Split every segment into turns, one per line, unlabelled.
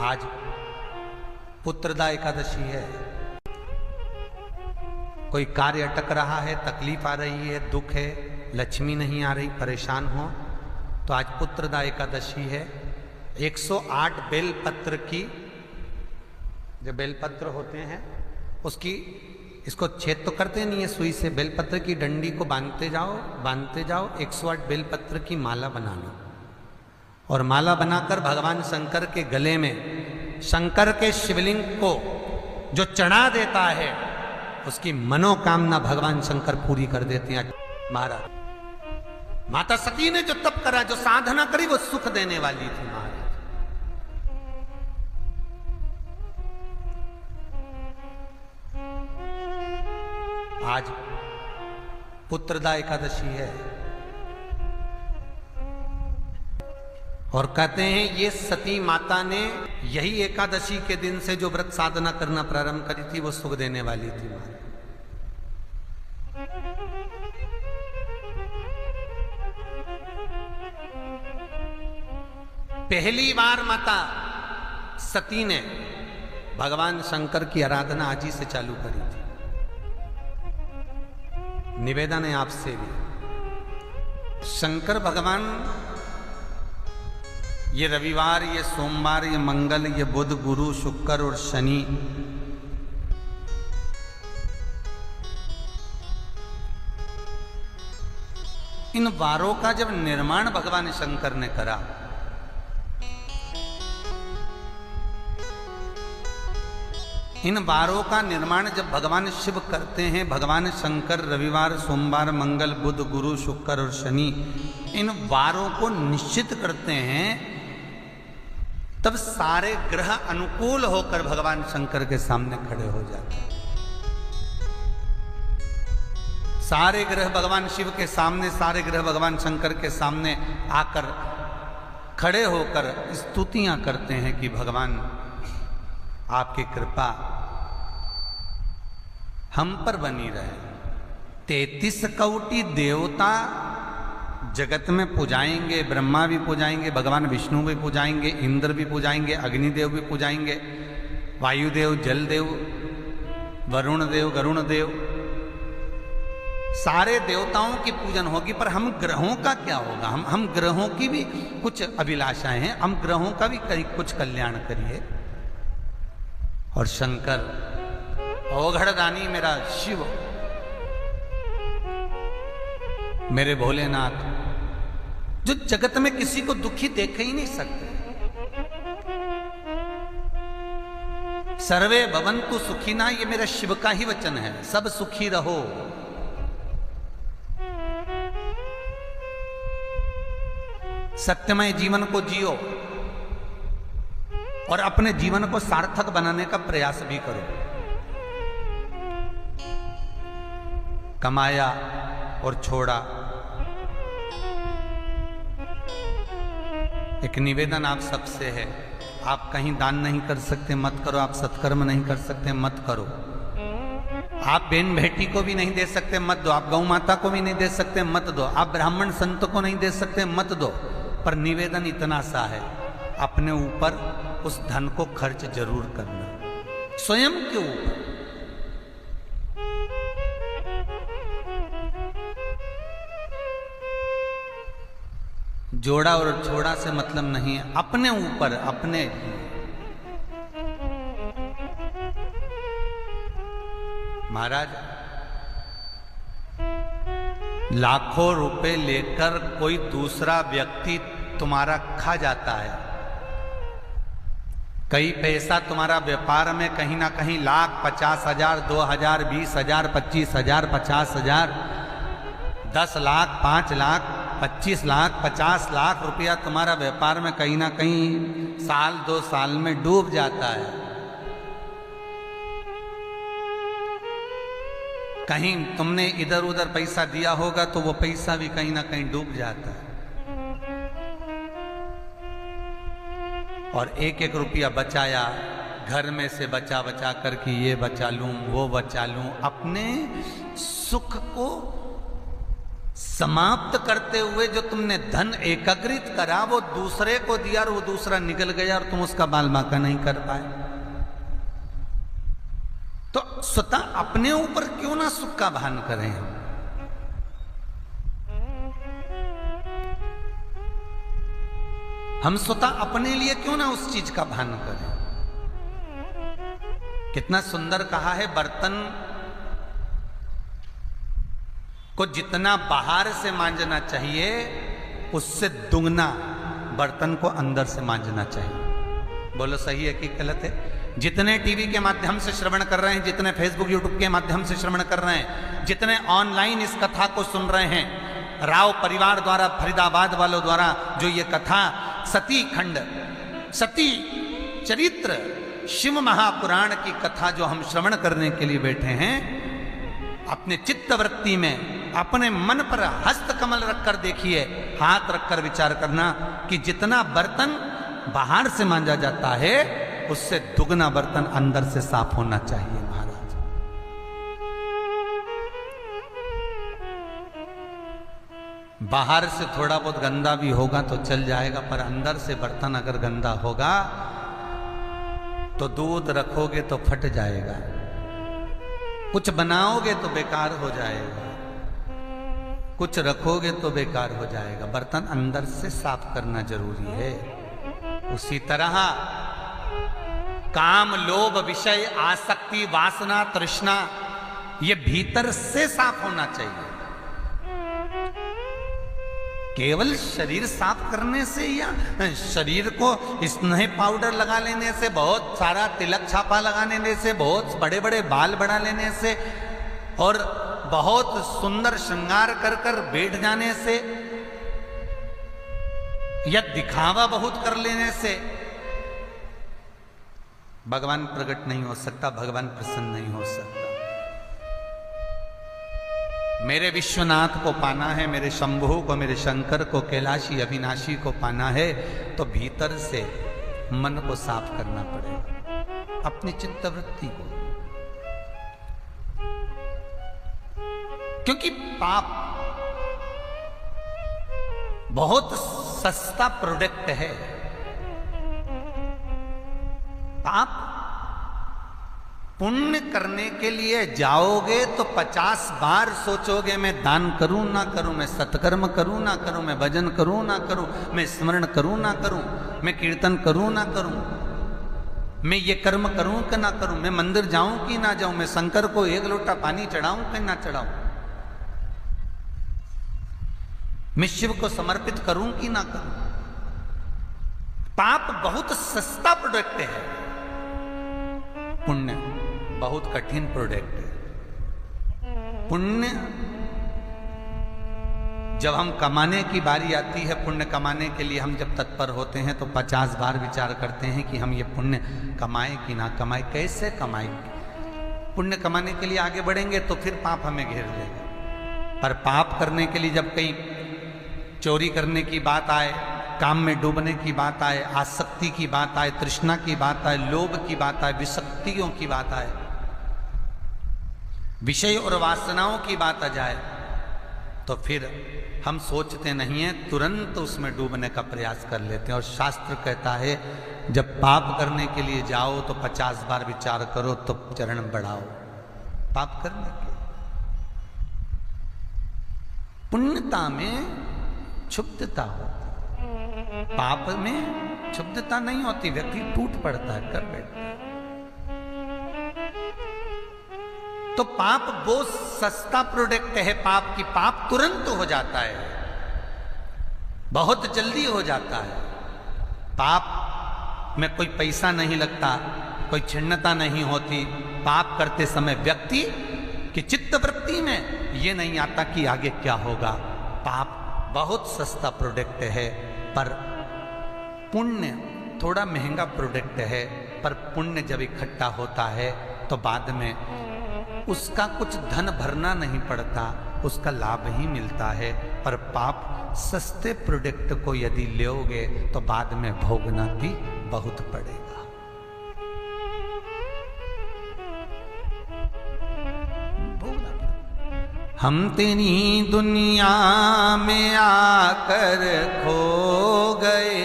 आज पुत्रदा एकादशी है। कोई कार्य अटक रहा है, तकलीफ आ रही है, दुख है, लक्ष्मी नहीं आ रही, परेशान हो, तो आज पुत्रदा एकादशी है। 108 बेलपत्र की, जो बेलपत्र होते हैं उसकी, इसको छेद तो करते नहीं है सुई से, बेलपत्र की डंडी को बांधते जाओ 108 बेलपत्र की माला बना लो और माला बनाकर भगवान शंकर के गले में, शंकर के शिवलिंग को जो चढ़ा देता है उसकी मनोकामना भगवान शंकर पूरी कर देते हैं। महाराज माता सती ने जो तप करा, जो साधना करी, वो सुख देने वाली थी महाराज। आज पुत्रदा एकादशी है और कहते हैं ये सती माता ने यही एकादशी के दिन से जो व्रत साधना करना प्रारंभ करी थी वो सुख देने वाली थी। पहली बार माता सती ने भगवान शंकर की आराधना आज ही से चालू करी थी। निवेदन है आपसे भी, शंकर भगवान ये रविवार, ये सोमवार, ये मंगल, ये बुध, गुरु, शुक्र और शनि, इन वारों का जब निर्माण भगवान शंकर ने करा, इन वारों का निर्माण जब भगवान शिव करते हैं, भगवान शंकर रविवार, सोमवार, मंगल, बुध, गुरु, शुक्र और शनि इन वारों को निश्चित करते हैं, तब सारे ग्रह अनुकूल होकर भगवान शंकर के सामने खड़े हो जाते हैं। सारे ग्रह भगवान शिव के सामने, सारे ग्रह भगवान शंकर के सामने आकर खड़े होकर स्तुतियां करते हैं कि भगवान आपकी कृपा हम पर बनी रहे। 33 कोटि देवता जगत में पुजाएंगे, ब्रह्मा भी पुजाएंगे, भगवान विष्णु भी पुजाएंगे, इंद्र भी पुजाएंगे, अग्निदेव भी पुजाएंगे, वायुदेव, जलदेव, वरुण देव, गरुण देव, सारे देवताओं की पूजन होगी। पर हम ग्रहों का क्या होगा? हम ग्रहों की भी कुछ अभिलाषाएं हैं, हम ग्रहों का भी कुछ कल्याण करिए। और शंकर अवघड़दानी मेरा शिव, मेरे भोलेनाथ, जो जगत में किसी को दुखी देख ही नहीं सकते, सर्वे भवन्तु सुखिना, ये मेरा शिव का ही वचन है, सब सुखी रहो। सत्यमय जीवन को जियो और अपने जीवन को सार्थक बनाने का प्रयास भी करो। कमाया और छोड़ा। एक निवेदन आप सबसे है, आप कहीं दान नहीं कर सकते मत करो, आप सत्कर्म नहीं कर सकते मत करो, आप बेन बेटी को भी नहीं दे सकते मत दो, आप गौ माता को भी नहीं दे सकते मत दो, आप ब्राह्मण संत को नहीं दे सकते मत दो। पर निवेदन इतना सा है, अपने ऊपर उस धन को खर्च जरूर करना, स्वयं के ऊपर। जोड़ा और छोड़ा से मतलब नहीं है, अपने ऊपर, अपने महाराज लाखों रुपए लेकर कोई दूसरा व्यक्ति तुम्हारा खा जाता है। कई पैसा तुम्हारा व्यापार में कहीं ना कहीं लाख, 50,000, 2,000, 20,000, 25,000, 50,000, 10 लाख, 5 लाख, 25 लाख, 50 लाख रुपया तुम्हारा व्यापार में कहीं ना कहीं साल 2 साल में डूब जाता है। कहीं तुमने इधर उधर पैसा दिया होगा तो वो पैसा भी कहीं ना कहीं डूब जाता है। और एक एक रुपया बचाया, घर में से बचा बचा करके ये बचा लूं, वो बचा लूं, अपने सुख को समाप्त करते हुए जो तुमने धन एकत्रित करा वो दूसरे को दिया और वो दूसरा निकल गया और तुम उसका बाल बांका नहीं कर पाए। तो स्वतः अपने ऊपर क्यों ना सुख का भान करें हम स्वतः अपने लिए क्यों ना उस चीज का भान करें। कितना सुंदर कहा है, बर्तन को जितना बाहर से मांजना चाहिए उससे दुगना बर्तन को अंदर से मांजना चाहिए। बोलो सही है कि गलत है? जितने टीवी के माध्यम से श्रवण कर रहे हैं, जितने फेसबुक यूट्यूब के माध्यम से श्रवण कर रहे हैं, जितने ऑनलाइन इस कथा को सुन रहे हैं, राव परिवार द्वारा, फरीदाबाद वालों द्वारा जो ये कथा सती खंड, सती चरित्र, शिव महापुराण की कथा जो हम श्रवण करने के लिए बैठे हैं, अपने चित्तवृत्ति में अपने मन पर हस्त कमल रखकर देखिए, हाथ रखकर विचार करना कि जितना बर्तन बाहर से मांजा जाता है उससे दुगना बर्तन अंदर से साफ होना चाहिए। महाराज बाहर से थोड़ा बहुत गंदा भी होगा तो चल जाएगा, पर अंदर से बर्तन अगर गंदा होगा तो दूध रखोगे तो फट जाएगा, कुछ बनाओगे तो बेकार हो जाएगा, कुछ रखोगे तो बेकार हो जाएगा। बर्तन अंदर से साफ करना जरूरी है। उसी तरह काम, लोभ, विषय, आसक्ति, वासना, तृष्णा, ये भीतर से साफ होना चाहिए। केवल शरीर साफ करने से या शरीर को स्नेह पाउडर लगा लेने से, बहुत सारा तिलक छापा लगा लेने से, बहुत बड़े बड़े बाल बढ़ा लेने से और बहुत सुंदर श्रृंगार कर कर बैठ जाने से या दिखावा बहुत कर लेने से भगवान प्रकट नहीं हो सकता, भगवान प्रसन्न नहीं हो सकता। मेरे विश्वनाथ को पाना है, मेरे शंभु को, मेरे शंकर को, कैलाशी अविनाशी को पाना है तो भीतर से मन को साफ करना पड़ेगा, अपनी चित्तवृत्ति को। क्योंकि पाप बहुत सस्ता प्रोडक्ट है। पाप पुण्य करने के लिए जाओगे तो 50 बार सोचोगे मैं दान करूं ना करूं, मैं सत्कर्म करूं ना करूं, मैं भजन करूं ना करूं, मैं स्मरण करूं ना करूं, मैं कीर्तन करूं ना करूं, मैं ये कर्म करूं कि ना करूं, मैं मंदिर जाऊं कि ना जाऊं, मैं शंकर को एक लोटा पानी चढ़ाऊं कि ना चढ़ाऊं, मैं शिव को समर्पित करूं कि ना करूं। पाप बहुत सस्ता प्रोडक्ट है, पुण्य बहुत कठिन प्रोडक्ट है। पुण्य जब हम कमाने की बारी आती है, पुण्य कमाने के लिए हम जब तत्पर होते हैं तो 50 बार विचार करते हैं कि हम ये पुण्य कमाएं कि ना कमाएं, कैसे कमाएंगे। पुण्य कमाने के लिए आगे बढ़ेंगे तो फिर पाप हमें घेर लेगा। पर पाप करने के लिए जब कहीं चोरी करने की बात आए, काम में डूबने की बात आए, आसक्ति की बात आए, तृष्णा की बात आए, लोभ की बात आए, विषक्तियों की बात आए, विषय और वासनाओं की बात आ जाए तो फिर हम सोचते नहीं हैं, तुरंत उसमें डूबने का प्रयास कर लेते हैं। और शास्त्र कहता है जब पाप करने के लिए जाओ तो 50 बार विचार करो तो चरण बढ़ाओ पाप करने के। पुण्यता में क्षुब्धता होती, पाप में क्षुब्धता नहीं होती, व्यक्ति टूट पड़ता है, कर बैठता है। तो पाप वो सस्ता प्रोडक्ट है पाप की, पाप तुरंत हो जाता है, बहुत जल्दी हो जाता है। पाप में कोई पैसा नहीं लगता, कोई छिन्नता नहीं होती। पाप करते समय व्यक्ति की चित्तवृत्ति में ये नहीं आता कि आगे क्या होगा। पाप बहुत सस्ता प्रोडक्ट है, पर पुण्य थोड़ा महंगा प्रोडक्ट है। पर पुण्य जब इकट्ठा होता है तो बाद में उसका कुछ धन भरना नहीं पड़ता, उसका लाभ ही मिलता है। पर पाप सस्ते प्रोडक्ट को यदि लोगे तो बाद में भोगना भी बहुत पड़ेगा। भोगना पड़ेगा। हम तेरी दुनिया में आकर खो गए,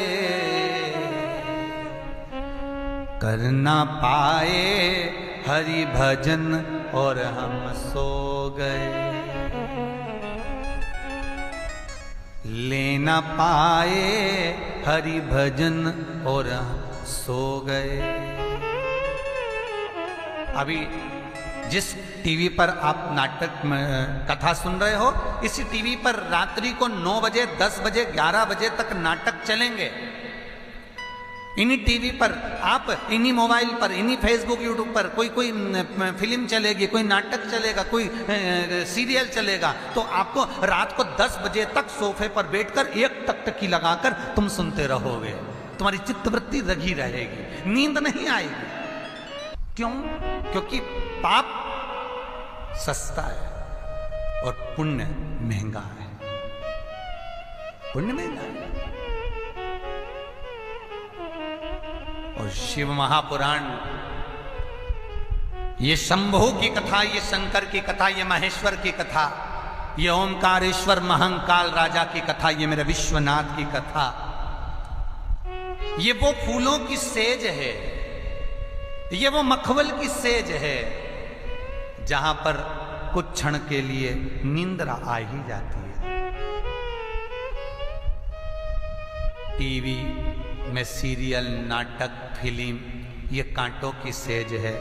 कर ना पाए हरि भजन और हम सो गए, ले ना पाए हरि भजन और हम सो गए। अभी जिस टीवी पर आप नाटक कथा सुन रहे हो, इसी टीवी पर रात्रि को 9 बजे, 10 बजे, 11 बजे तक नाटक चलेंगे। इन्हीं टीवी पर आप, इन्हीं मोबाइल पर, इन्हीं फेसबुक, यूट्यूब पर कोई फिल्म चलेगी, कोई नाटक चलेगा, कोई सीरियल चलेगा, तो आपको रात को 10 बजे तक सोफे पर बैठकर एक टकटकी लगाकर तुम सुनते रहोगे। तुम्हारी चित्तवृत्ति रगी रहेगी, नींद नहीं आएगी। क्यों? क्योंकि पाप सस्ता है और पुण्य महंगा है। पुण्य महंगा है। और शिव महापुराण, ये शंभु की कथा, ये शंकर की कथा, ये महेश्वर की कथा, ये ओंकारेश्वर महंकाल राजा की कथा, ये मेरे विश्वनाथ की कथा, ये वो फूलों की सेज है, ये वो मखमल की सेज है, जहां पर कुछ क्षण के लिए निंद्रा आ ही जाती है। टीवी में सीरियल, नाटक, फिल्म, ये कांटों की सेज है,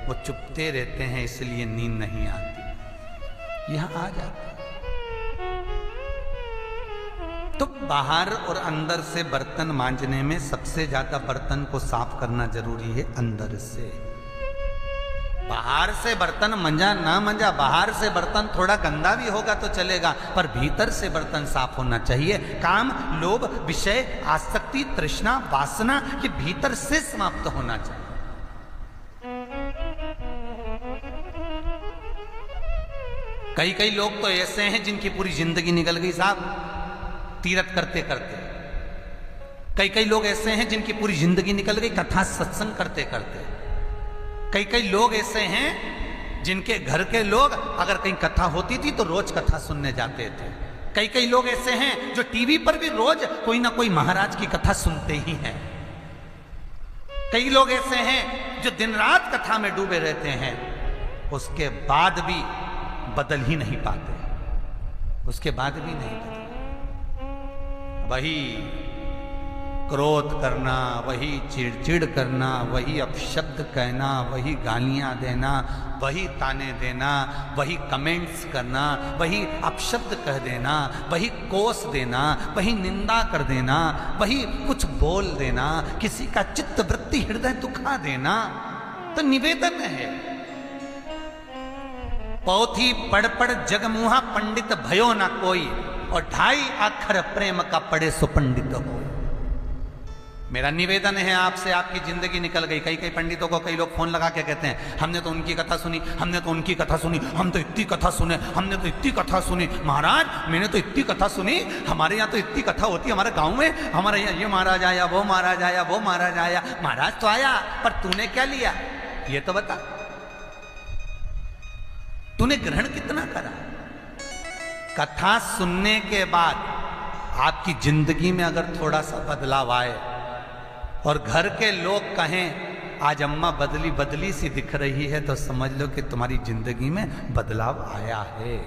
वो चुपते रहते हैं, इसलिए नींद नहीं आती, यहां आ जाती। तो बाहर और अंदर से बर्तन मांजने में सबसे ज्यादा बर्तन को साफ करना जरूरी है अंदर से। बाहर से बर्तन मंजा ना मंजा, बाहर से बर्तन थोड़ा गंदा भी होगा तो चलेगा, पर भीतर से बर्तन साफ होना चाहिए। काम, लोभ, विषय, आसक्ति, तृष्णा, वासना, ये भीतर से समाप्त होना चाहिए। कई लोग तो ऐसे हैं जिनकी पूरी जिंदगी निकल गई साहब तीर्थ करते करते। कई लोग ऐसे हैं जिनकी पूरी जिंदगी निकल गई कथा सत्संग करते करते। कई लोग ऐसे हैं जिनके घर के लोग अगर कहीं कथा होती थी तो रोज कथा सुनने जाते थे। कई लोग ऐसे हैं जो टीवी पर भी रोज कोई ना कोई महाराज की कथा सुनते ही हैं। कई लोग ऐसे हैं जो दिन रात कथा में डूबे रहते हैं, उसके बाद भी बदल ही नहीं पाते, उसके बाद भी नहीं बदल। वही क्रोध करना, वही चिड़चिड़ करना, वही अपशब्द कहना, वही गालियां देना, वही ताने देना, वही कमेंट्स करना, वही अपशब्द कह देना, वही कोस देना, वही निंदा कर देना, वही कुछ बोल देना, किसी का चित्त वृत्ति हृदय दुखा देना। तो निवेदन है, पोथी पढ़ पढ़ जगमुहा पंडित भयो ना कोई, और 2.5 अक्षर प्रेम का पढ़े सो पंडित हो। मेरा निवेदन है आपसे, आपकी जिंदगी निकल गई। कई पंडितों को कई लोग फोन लगा के कहते हैं हमने तो उनकी कथा सुनी, हमने तो उनकी कथा सुनी, हम तो इतनी कथा सुने, हमने तो इतनी कथा सुनी। महाराज मैंने तो इतनी कथा सुनी, हमारे यहाँ तो इतनी कथा होती है, हमारे गांव में हमारे यहाँ ये महाराज आया, वो महाराज आया, वो महाराज आया। महाराज तो आया, पर तूने क्या लिया ये तो बता, तूने ग्रहण कितना करा? कथा सुनने के बाद आपकी जिंदगी में अगर थोड़ा सा बदलाव आए और घर के लोग कहें आज अम्मा बदली बदली सी दिख रही है, तो समझ लो कि तुम्हारी जिंदगी में बदलाव आया है,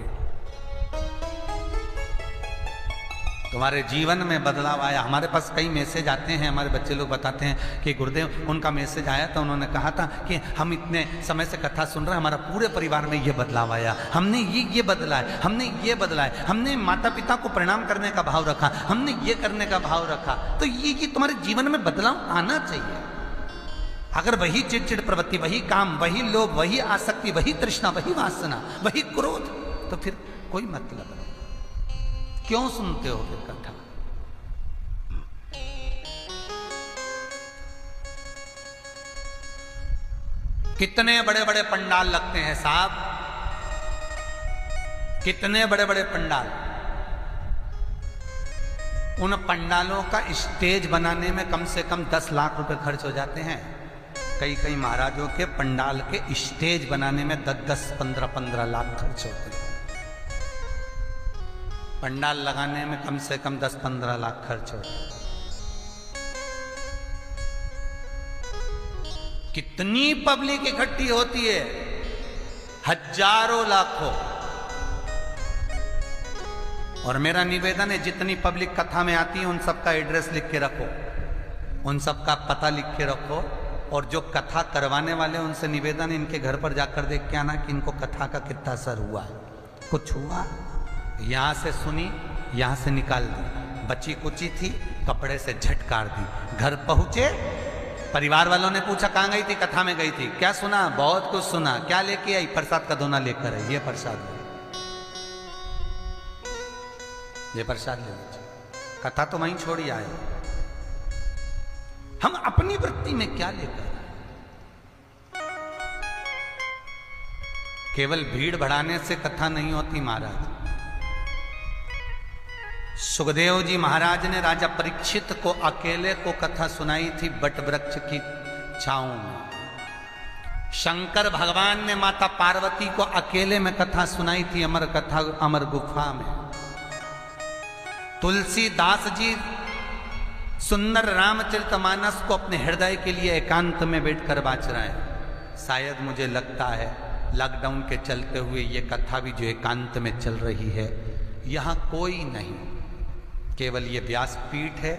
तुम्हारे जीवन में बदलाव आया। हमारे पास कई मैसेज आते हैं, हमारे बच्चे लोग बताते हैं कि गुरुदेव उनका मैसेज आया था, उन्होंने कहा था कि हम इतने समय से कथा सुन रहे हैं, हमारा पूरे परिवार में ये बदलाव आया, हमने ये बदला है, हमने ये बदला है, हमने माता पिता को प्रणाम करने का भाव रखा, हमने ये करने का भाव रखा। तो ये तुम्हारे जीवन में बदलाव आना चाहिए। अगर वही चिड़चिड़ प्रवृत्ति, वही काम, वही लोभ, वही आसक्ति, वही तृष्णा, वही वासना, वही क्रोध, तो फिर कोई मतलब नहीं। क्यों सुनते हो फिर कथा? कितने बड़े बड़े पंडाल लगते हैं साहब, कितने बड़े बड़े पंडाल। उन पंडालों का स्टेज बनाने में कम से कम 10 लाख रुपए खर्च हो जाते हैं। कई महाराजों के पंडाल के स्टेज बनाने में 10-10, 15-15 लाख खर्च होते हैं। पंडाल लगाने में कम से कम 10-15 लाख खर्च होता है। कितनी पब्लिक इकट्ठी होती है, हजारों लाखों। और मेरा निवेदन है, जितनी पब्लिक कथा में आती है उन सबका एड्रेस लिख के रखो, उन सबका पता लिख के रखो। और जो कथा करवाने वाले उनसे निवेदन है, इनके घर पर जाकर देख के आना कि इनको कथा का कितना असर हुआ है। कुछ हुआ, यहाँ से सुनी, यहाँ से निकाल दी, बची कुची थी, कपड़े से झटकार दी। घर पहुंचे, परिवार वालों ने पूछा कहाँ गई थी, कथा में गई थी। क्या सुना? बहुत कुछ सुना। क्या लेके आई? प्रसाद का दोना लेकर आई। ये प्रसाद है, ये प्रसाद ले लीजिए। कथा तो वहीं छोड़ी आए। हम अपनी वृत्ति में क्या लेकर आए? केवल भीड़ बढ़ाने से कथा नहीं होती महाराज। सुखदेव जी महाराज ने राजा परीक्षित को अकेले को कथा सुनाई थी बट वृक्ष की छांव में। शंकर भगवान ने माता पार्वती को अकेले में कथा सुनाई थी अमर कथा, अमर गुफा में। तुलसीदास जी सुंदर रामचरितमानस को अपने हृदय के लिए एकांत में बैठकर वाच रहे हैं। शायद मुझे लगता है लॉकडाउन के चलते हुए ये कथा भी जो एकांत में चल रही है, यहाँ कोई नहीं, केवल ये व्यासपीठ है,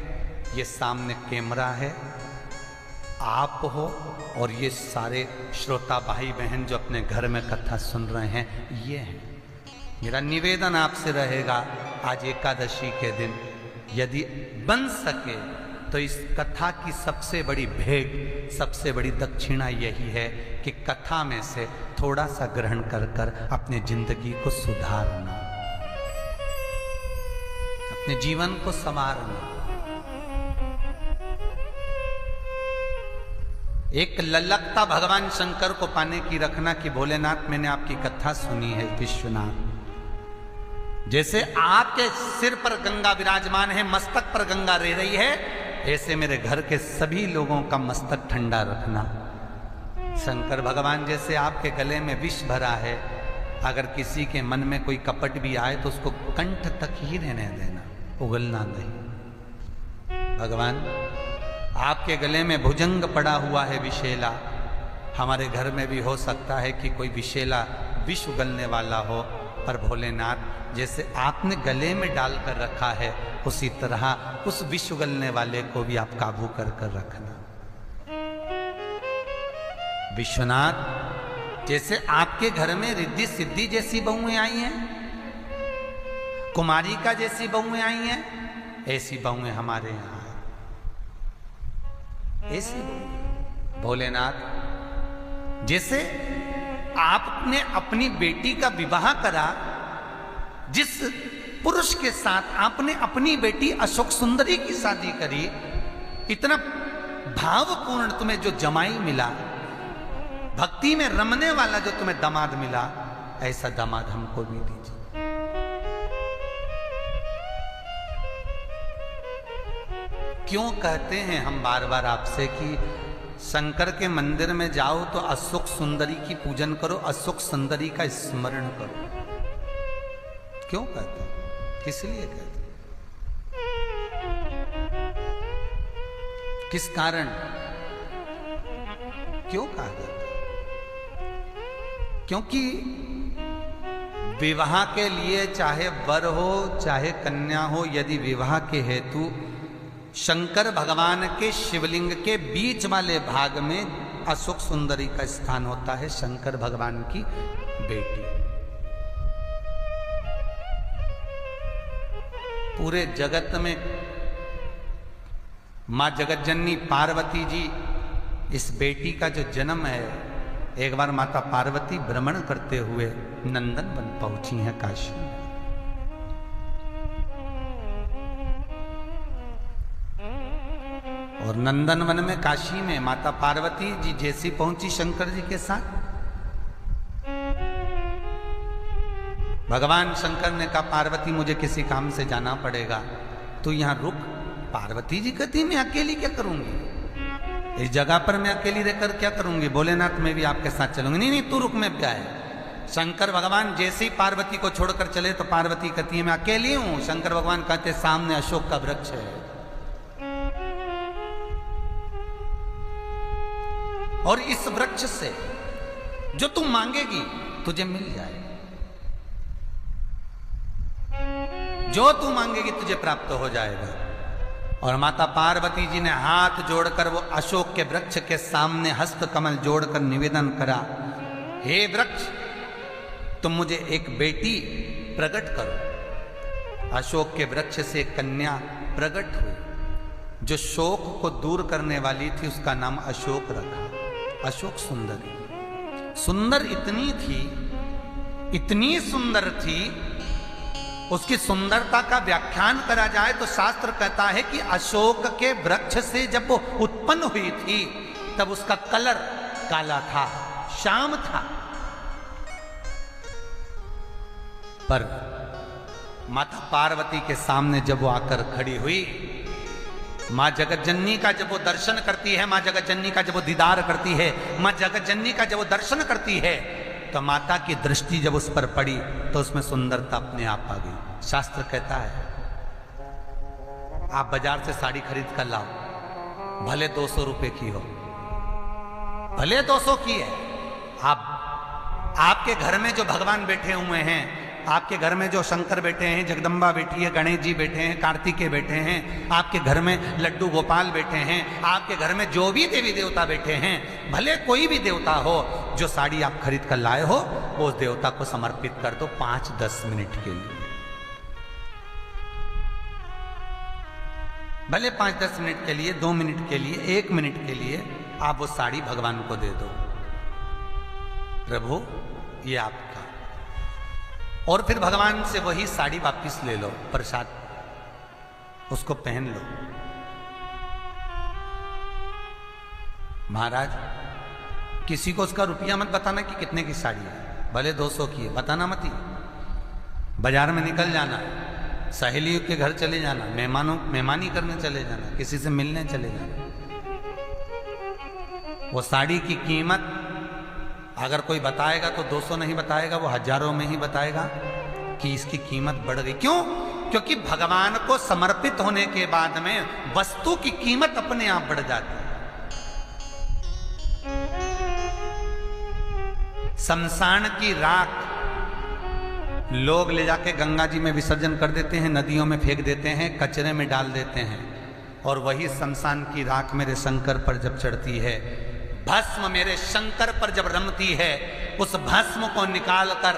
ये सामने कैमरा है, आप हो और ये सारे श्रोता भाई बहन जो अपने घर में कथा सुन रहे हैं, ये हैं। मेरा निवेदन आपसे रहेगा, आज एकादशी के दिन यदि बन सके तो इस कथा की सबसे बड़ी भेंट, सबसे बड़ी दक्षिणा यही है कि कथा में से थोड़ा सा ग्रहण कर कर अपने जिंदगी को सुधारना, अपने जीवन को संवारना। एक ललकता भगवान शंकर को पाने की रखना कि भोलेनाथ मैंने आपकी कथा सुनी है विश्वनाथ। जैसे आपके सिर पर गंगा विराजमान है, मस्तक पर गंगा रह रही है, ऐसे मेरे घर के सभी लोगों का मस्तक ठंडा रखना। शंकर भगवान जैसे आपके गले में विष भरा है, अगर किसी के मन में कोई कपट भी आए तो उसको कंठ तक ही रहने देना, उगलना नहीं। भगवान आपके गले में भुजंग पड़ा हुआ है विषेला, हमारे घर में भी हो सकता है कि कोई विषेला विष उगलने वाला हो, पर भोलेनाथ जैसे आपने गले में डालकर रखा है उसी तरह उस विष उगलने वाले को भी आप काबू कर कर रखना। विश्वनाथ जैसे आपके घर में रिद्धि सिद्धि जैसी बहुएं आई हैं, कुमारिका जैसी बहुएं आई हैं, ऐसी बहुएं हमारे यहां हैं, ऐसी बहुएं। भोलेनाथ जैसे आपने अपनी बेटी का विवाह करा, जिस पुरुष के साथ आपने अपनी बेटी अशोक सुंदरी की शादी करी, इतना भावपूर्ण तुम्हें जो जमाई मिला, भक्ति में रमने वाला जो तुम्हें दामाद मिला, ऐसा दामाद हमको भी दीजिए। क्यों कहते हैं हम बार बार आपसे कि शंकर के मंदिर में जाओ तो अशोक सुंदरी की पूजन करो, अशोक सुंदरी का स्मरण करो? क्यों कहते हैं, किस लिए कहते हैं, किस कारण, क्यों कहा जाता है? क्योंकि विवाह के लिए चाहे वर हो चाहे कन्या हो, यदि विवाह के हेतु शंकर भगवान के शिवलिंग के बीच वाले भाग में अशोक सुंदरी का स्थान होता है, शंकर भगवान की बेटी। पूरे जगत में मां जगतजननी पार्वती जी इस बेटी का जो जन्म है, एक बार माता पार्वती भ्रमण करते हुए नंदन वन पहुंची हैं काशी में। और नंदनवन में काशी में माता पार्वती जी जैसी पहुंची शंकर जी के साथ, भगवान शंकर ने कहा पार्वती मुझे किसी काम से जाना पड़ेगा, तू यहां रुक। पार्वती जी कहती मैं अकेली क्या करूंगी, इस जगह पर मैं अकेली रहकर क्या करूंगी, भोलेनाथ मैं भी आपके साथ चलूंगी। नहीं नहीं तू रुक, मैं क्या है। शंकर भगवान जैसे ही पार्वती को छोड़कर चले तो पार्वती कहती है मैं अकेली हूं। शंकर भगवान कहते सामने अशोक का वृक्ष है और इस वृक्ष से जो तू मांगेगी तुझे मिल जाए, जो तू मांगेगी तुझे प्राप्त हो जाएगा। और माता पार्वती जी ने हाथ जोड़कर वो अशोक के वृक्ष के सामने हस्त कमल जोड़कर निवेदन करा, हे वृक्ष तुम मुझे एक बेटी प्रकट करो। अशोक के वृक्ष से एक कन्या प्रकट हुई जो शोक को दूर करने वाली थी, उसका नाम अशोक रखा। अशोक सुंदरी, सुंदर इतनी थी, इतनी सुंदर थी, उसकी सुंदरता का व्याख्यान करा जाए तो शास्त्र कहता है कि अशोक के वृक्ष से जब वो उत्पन्न हुई थी तब उसका कलर काला था, श्याम था। पर माता पार्वती के सामने जब वो आकर खड़ी हुई, मां जगतजननी का जब वो दर्शन करती है, मां जगतजननी का जब वो दीदार करती है, मां जगतजननी का जब वो दर्शन करती है, तो माता की दृष्टि जब उस पर पड़ी तो उसमें सुंदरता अपने आप आ गई। शास्त्र कहता है आप बाजार से साड़ी खरीद कर लाओ, भले 200 रुपए की हो, भले 200 की है, आपके घर में जो भगवान बैठे हुए हैं, आपके घर में जो शंकर बैठे हैं, जगदम्बा बैठी है, गणेश जी बैठे हैं, कार्तिकेय बैठे हैं, आपके घर में लड्डू गोपाल बैठे हैं, आपके घर में जो भी देवी देवता बैठे हैं, भले कोई भी देवता हो, जो साड़ी आप खरीद कर लाए हो वो उस देवता को समर्पित कर दो 5-10 मिनट के लिए। भले 5-10 मिनट के लिए, 2 मिनट के लिए, 1 मिनट के लिए आप वो साड़ी भगवान को दे दो, प्रभु ये आपका। और फिर भगवान से वही साड़ी वापिस ले लो, प्रसाद उसको पहन लो। महाराज किसी को उसका रुपया मत बताना कि कितने की साड़ी है, भले 200 की है, बताना मत ही। बाजार में निकल जाना, सहेलियों के घर चले जाना, मेहमानी करने चले जाना, किसी से मिलने चले जाना, वो साड़ी की कीमत अगर कोई बताएगा तो 200 नहीं बताएगा, वो हजारों में ही बताएगा कि इसकी कीमत बढ़ गई। क्यों? क्योंकि भगवान को समर्पित होने के बाद में वस्तु की कीमत अपने आप बढ़ जाती है। शमशान की राख लोग ले जाके गंगा जी में विसर्जन कर देते हैं, नदियों में फेंक देते हैं, कचरे में डाल देते हैं, और वही शमशान की राख मेरे शंकर पर जब चढ़ती है, भस्म मेरे शंकर पर जब रमती है, उस भस्म को निकालकर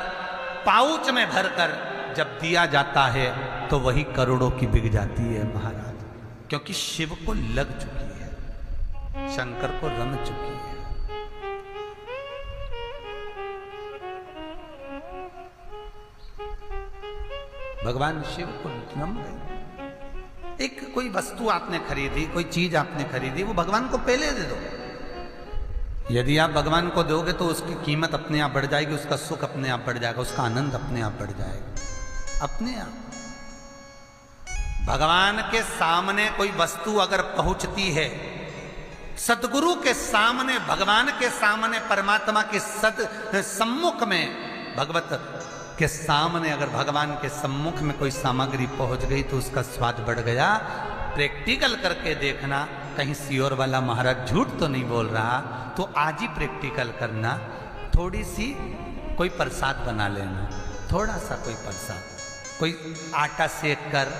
पाउच में भरकर जब दिया जाता है तो वही करोड़ों की बिक जाती है महाराज, क्योंकि शिव को लग चुकी है, शंकर को रम चुकी है। भगवान शिव को रम गई। एक कोई वस्तु आपने खरीदी, कोई चीज आपने खरीदी, वो भगवान को पहले दे दो। यदि आप भगवान को दोगे तो उसकी कीमत अपने आप बढ़ जाएगी, उसका सुख अपने आप बढ़ जाएगा, उसका आनंद अपने आप बढ़ जाएगा, अपने आप। भगवान के सामने कोई वस्तु अगर पहुंचती है, सदगुरु के सामने, भगवान के सामने, परमात्मा के सम्मुख में, भगवत के सामने अगर भगवान के सम्मुख में कोई सामग्री पहुंच गई तो उसका स्वाद बढ़ गया। प्रैक्टिकल करके देखना, कहीं सियोर वाला महाराज झूठ तो नहीं बोल रहा, तो आज ही प्रैक्टिकल करना, थोड़ी सी कोई प्रसाद बना लेना, थोड़ा सा कोई प्रसाद, कोई आटा सेक कर,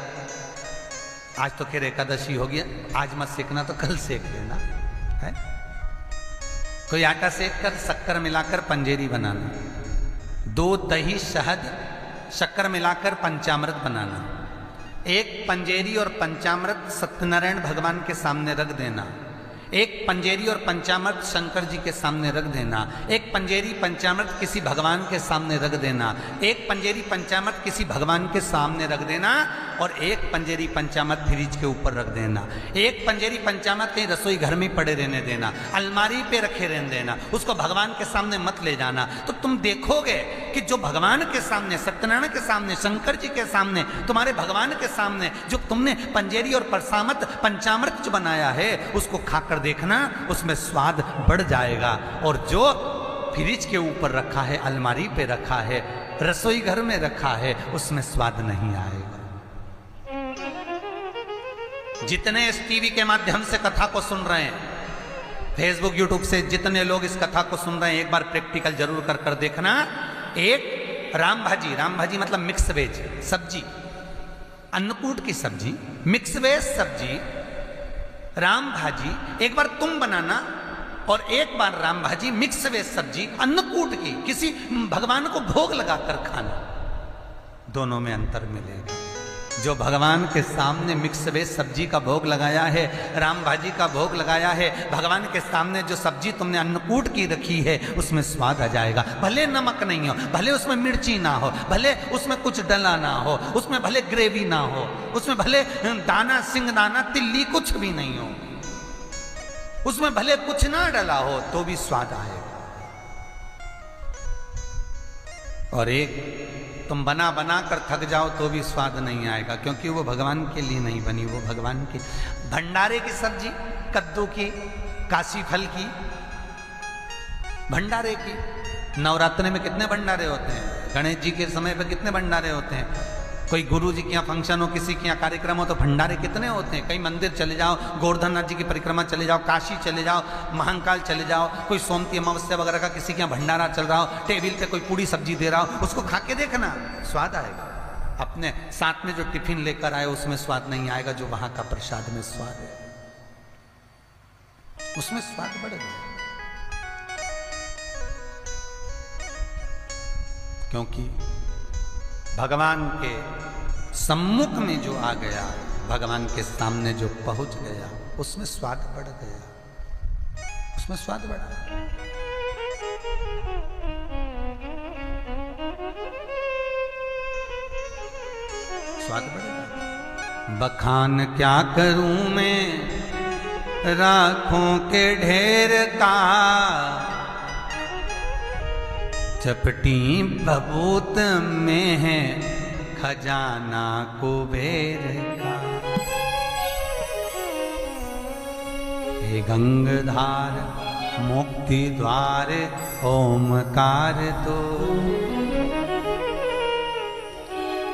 आज तो खैर एकादशी हो गया, आज मत सेकना तो कल सेक लेना है, कोई आटा सेक कर शक्कर मिलाकर पंजेरी बनाना, दूध दही शहद शक्कर मिलाकर पंचामृत बनाना, एक पंजेरी और पंचामृत सत्यनारायण भगवान के सामने रख देना, एक पंजेरी और पंचामृत शंकर जी के सामने रख देना, एक पंजेरी पंचामृत किसी भगवान के सामने रख देना, एक पंजेरी पंचामृत किसी भगवान के सामने रख देना, और एक पंजेरी पंचामृत फ्रिज के ऊपर रख देना, एक पंजेरी पंचामृत कहीं रसोई घर में पड़े रहने देना, अलमारी पे रखे रहने देना, उसको भगवान के सामने मत ले जाना। तो तुम देखोगे कि जो भगवान के सामने, सत्यनारायण के सामने, शंकर जी के सामने, तुम्हारे भगवान के सामने जो तुमने पंजेरी और पंचामृत जो बनाया है, उसको खाकर देखना, उसमें स्वाद बढ़ जाएगा। और जो फ्रिज के ऊपर रखा है, अलमारी पे रखा है, रसोई घर में रखा है, उसमें स्वाद नहीं आएगा। जितने इस टीवी के माध्यम से कथा को सुन रहे हैं, फेसबुक यूट्यूब से जितने लोग इस कथा को सुन रहे हैं, एक बार प्रैक्टिकल जरूर कर कर देखना। एक राम भाजी मतलब मिक्स वेज सब्जी, अन्नकूट की सब्जी, मिक्स वेज सब्जी, राम भाजी एक बार तुम बनाना और एक बार राम भाजी मिक्स वेज सब्जी अन्नकूट की किसी भगवान को भोग लगाकर खाना, दोनों में अंतर मिलेगा। जो भगवान के सामने मिक्स वेज सब्जी का भोग लगाया है, राम भाजी का भोग लगाया है, भगवान के सामने जो सब्जी तुमने अन्नकूट की रखी है, उसमें स्वाद आ जाएगा। भले नमक नहीं हो, भले उसमें मिर्ची ना हो, भले उसमें कुछ डला ना हो, उसमें भले ग्रेवी ना हो, उसमें भले दाना सिंगदाना तिल्ली कुछ भी नहीं हो, उसमें भले कुछ ना डला हो, तो भी स्वाद आएगा। और एक तुम बना बना कर थक जाओ तो भी स्वाद नहीं आएगा, क्योंकि वो भगवान के लिए नहीं बनी, वो भगवान की। भंडारे की सब्जी, कद्दू की, काशी फल की, भंडारे की। नवरात्रि में कितने भंडारे होते हैं, गणेश जी के समय पे कितने भंडारे होते हैं, कोई गुरु जी के यहाँ फंक्शन हो, किसी के यहाँ कार्यक्रम हो, तो भंडारे कितने होते हैं। कई मंदिर चले जाओ, गोवर्धननाथ जी की परिक्रमा चले जाओ, काशी चले जाओ, महाकाल चले जाओ, कोई सोमती अमावस्या वगैरह का किसी के यहाँ भंडारा चल रहा हो, टेबल पे कोई पूड़ी सब्जी दे रहा हो, उसको खा के देखना, स्वाद आएगा। अपने साथ में जो टिफिन लेकर आए उसमें स्वाद नहीं आएगा, जो वहां का प्रसाद में स्वाद है, उसमें स्वाद बढ़ेगा। क्योंकि भगवान के सम्मुख में जो आ गया, भगवान के सामने जो पहुंच गया, उसमें स्वाद बढ़ गया, उसमें स्वाद बढ़ा, स्वाद बढ़ेगा। बखान क्या करूं मैं राखों के ढेर का, चपटी भभूत में है खजाना कुबेर का। हे गंगाधार मुक्ति द्वार ओमकार दो,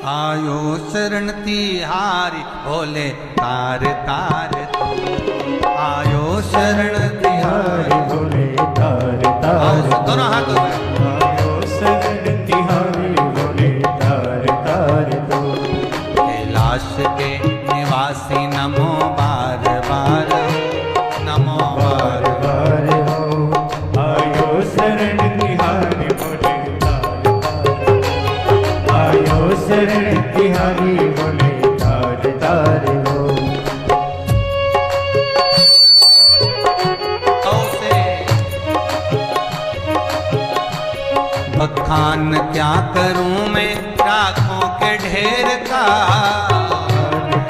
आयो शरण तिहारी भोले तार तार दो, आयो शरण तिहारी भोले तार तार दो। दोनों हाथों में कैलाश के निवासी नमो बार बार, नमो बार बार हो,
आयो शरण तिहारी भोले तार तार, आयो शरण तिहारी भोले तार तार हो।
बखान क्या करूं मैं राखों के ढेर का,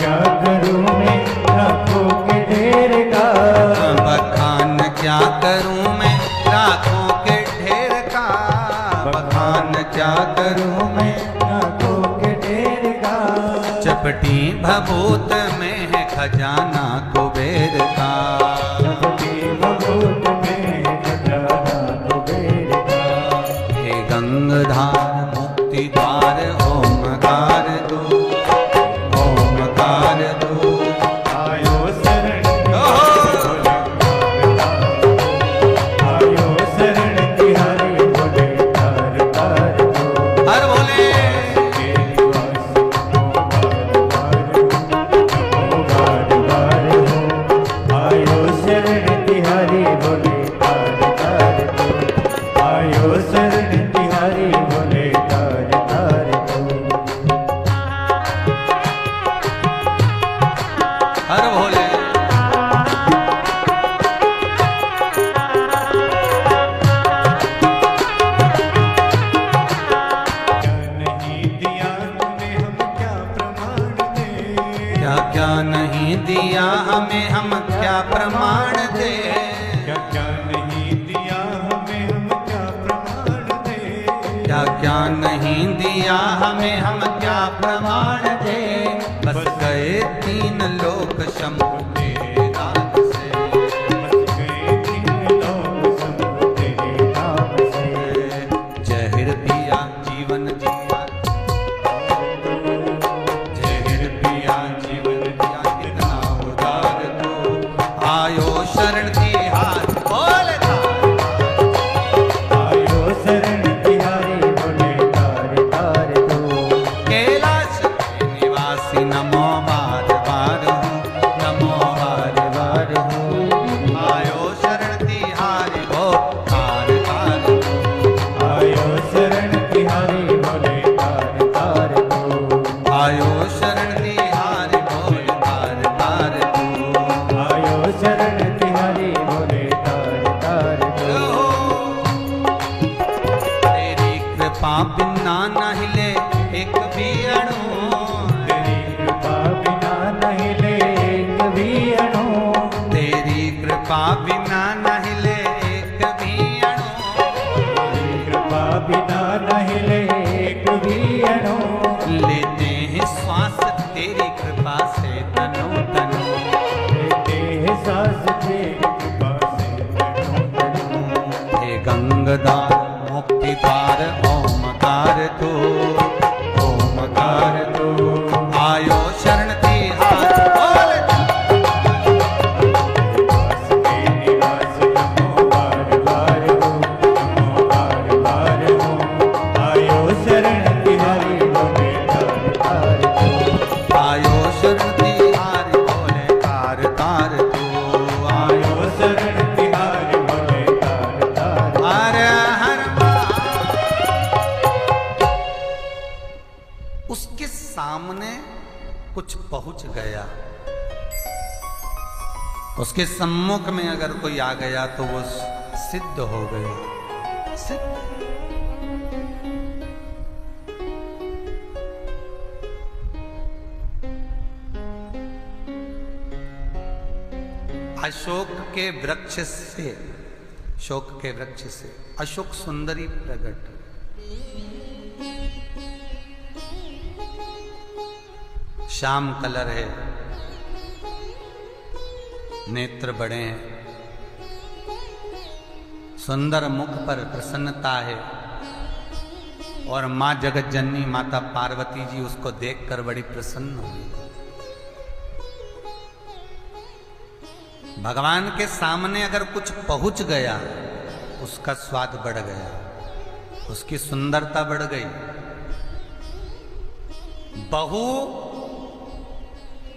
क्या करूं मैं राखों के ढेर का,
बखान क्या करूं मैं राखों के ढेर का, बखान क्या करूं मैं
राखों के ढेर का।
चपटी भभूत में है खजाना कुबेर का,
चपटी भभूत में खजाना कुबेर का।
हे गंगाधार मुक्ति द्वार ओमकार दो, ओमकार दो,
आयो शरण आयो शरण तिहारी भोले तार तार दो।
हर भोले
बार बार हो, आयो शरण तिहारी भोले तार तार दो, आयो शरण तिहारी भोले तार तार दो।
हर भोले
क्या नहीं दिया तुम्हें हम क्या प्रमाण दे,
क्या क्या नहीं दिया हमें हम क्या प्रमाण दे,
क्या क्या नहीं दिया हमें हम क्या प्रमाण दे,
क्या क्या नहीं दिया हमें हम क्या प्रमाण दे। बस गए तीन लोक शंभु तेरे नाम से,
बस गए तीन लोग शंभु तेरे नाम से। दान मुक्ति द्वार ओमकार तू, ओमकार तू। आयो शरण तिहार बोल कुछ पहुंच गया, उसके सम्मुख में अगर कोई आ गया तो वो सिद्ध हो गया, सिद्ध। अशोक के वृक्ष से, शोक के वृक्ष से अशोक सुंदरी प्रकट, श्याम कलर है, नेत्र बड़े हैं, सुंदर मुख पर प्रसन्नता है, और मां जगत जननी माता पार्वती जी उसको देखकर बड़ी प्रसन्न हुई। भगवान के सामने अगर कुछ पहुंच गया, उसका स्वाद बढ़ गया, उसकी सुंदरता बढ़ गई। बहू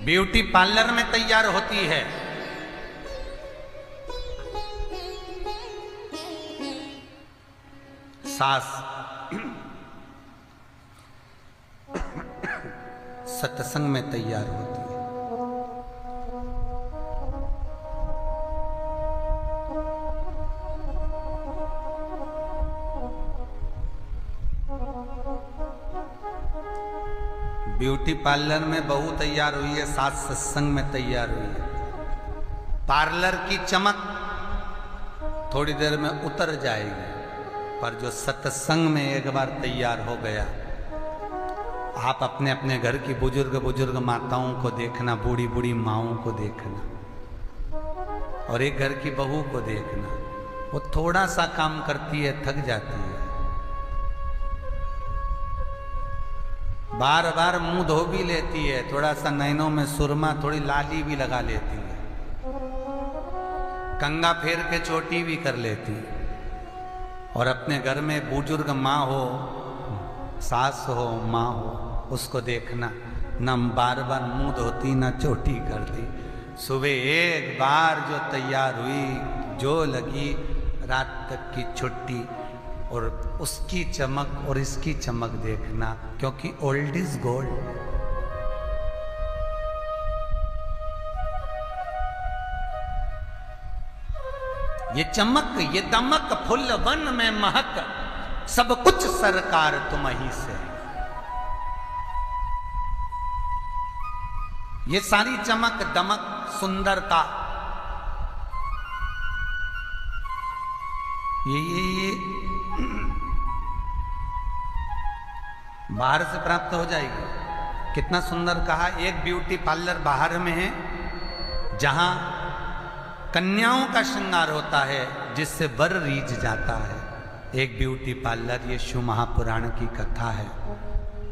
ब्यूटी पार्लर में तैयार होती है, सास सत्संग में तैयार होती है। ब्यूटी पार्लर में बहू तैयार हुई है, सास सत्संग में तैयार हुई है। पार्लर की चमक थोड़ी देर में उतर जाएगी, पर जो सत्संग में एक बार तैयार हो गया, आप अपने अपने घर की बुजुर्ग माताओं को देखना, बूढ़ी बूढ़ी माओं को देखना, और एक घर की बहू को देखना, वो थोड़ा सा काम करती है, थक जाती है, बार बार मुंह धो भी लेती है, थोड़ा सा नैनों में सुरमा, थोड़ी लाली भी लगा लेती है, कंगा फेर के चोटी भी कर लेती है। और अपने घर में बुजुर्ग माँ हो, सास हो, माँ हो, उसको देखना, न बार बार मुंह धोती न चोटी करती, सुबह एक बार जो तैयार हुई, जो लगी रात तक की छुट्टी, और उसकी चमक और इसकी चमक देखना, क्योंकि ओल्ड इज गोल्ड। ये चमक, ये दमक, फुल वन में महक, सब कुछ सरकार तुम ही से। ये सारी चमक, दमक, सुंदरता, ये बाहर से प्राप्त हो जाएगी। कितना सुंदर कहा, एक ब्यूटी पार्लर बाहर में है जहां कन्याओं का श्रृंगार होता है, जिससे वर रीझ जाता है। एक ब्यूटी पार्लर, ये शिव महापुराण की कथा है,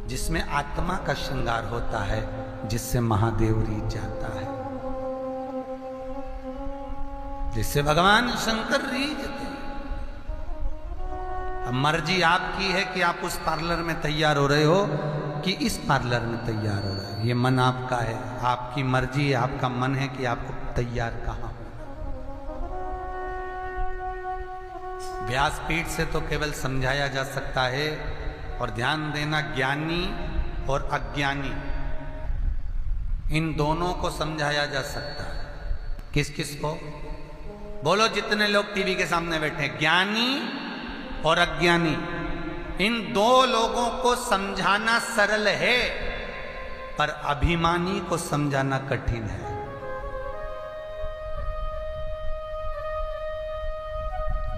जिसमें आत्मा का श्रृंगार होता है, जिससे महादेव रीझ जाता है, जिससे भगवान शंकर रीझते। अब मर्जी आपकी है कि आप उस पार्लर में तैयार हो रहे हो कि इस पार्लर में तैयार हो रहे हो, ये मन आपका है, आपकी मर्जी है, आपका मन है कि आपको तैयार कहाँ हो। व्यासपीठ से तो केवल समझाया जा सकता है, और ध्यान देना, ज्ञानी और अज्ञानी इन दोनों को समझाया जा सकता है। किस किस को? बोलो जितने लोग टीवी के सामने बैठे हैं, ज्ञानी और अज्ञानी, इन दो लोगों को समझाना सरल है, पर अभिमानी को समझाना कठिन है।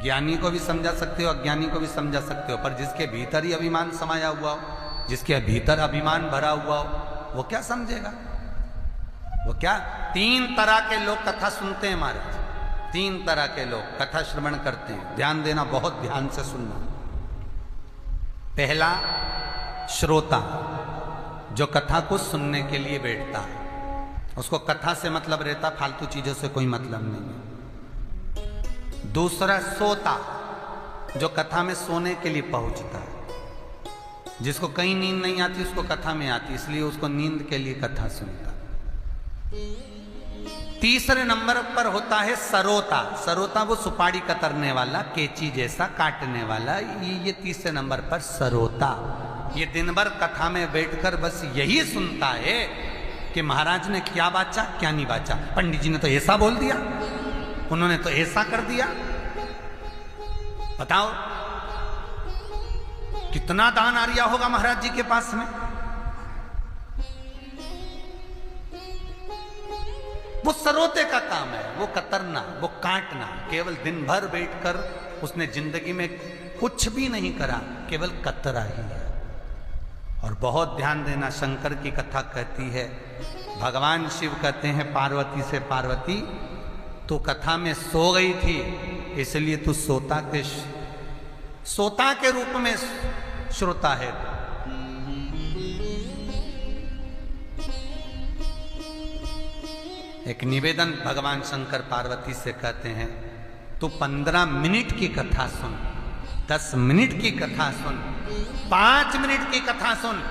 ज्ञानी को भी समझा सकते हो, अज्ञानी को भी समझा सकते हो, पर जिसके भीतर ही अभिमान समाया हुआ हो, जिसके भीतर अभिमान भरा हुआ हो, वो क्या समझेगा? वो क्या? तीन तरह के लोग कथा सुनते हैं महाराज। तीन तरह के लोग कथा श्रवण करते हैं, ध्यान देना, बहुत ध्यान से सुनना। पहला श्रोता, जो कथा को सुनने के लिए बैठता है, उसको कथा से मतलब रहता, फालतू चीजों से कोई मतलब नहीं है। दूसरा सोता, जो कथा में सोने के लिए पहुंचता है, जिसको कहीं नींद नहीं आती उसको कथा में आती, इसलिए उसको नींद के लिए कथा सुनता। तीसरे नंबर पर होता है सरोता। सरोता वो सुपारी कतरने वाला, केची जैसा काटने वाला, ये तीसरे नंबर पर सरोता। ये दिन भर कथा में बैठकर बस यही सुनता है कि महाराज ने क्या बाचा क्या नहीं बाचा, पंडित जी ने तो ऐसा बोल दिया, उन्होंने तो ऐसा कर दिया। बताओ कितना दान आ रिया होगा महाराज जी के पास में। वो सरोते का काम है, वो कतरना, वो काटना। केवल दिन भर बैठकर उसने जिंदगी में कुछ भी नहीं करा, केवल कतरा ही है। और बहुत ध्यान देना, शंकर की कथा कहती है, भगवान शिव कहते हैं पार्वती से, पार्वती तू कथा में सो गई थी, इसलिए तू सोता के रूप में श्रोता है। एक निवेदन भगवान शंकर पार्वती से कहते हैं, तू 15 मिनट की कथा सुन, 10 मिनट की कथा सुन, 5 मिनट की कथा सुन,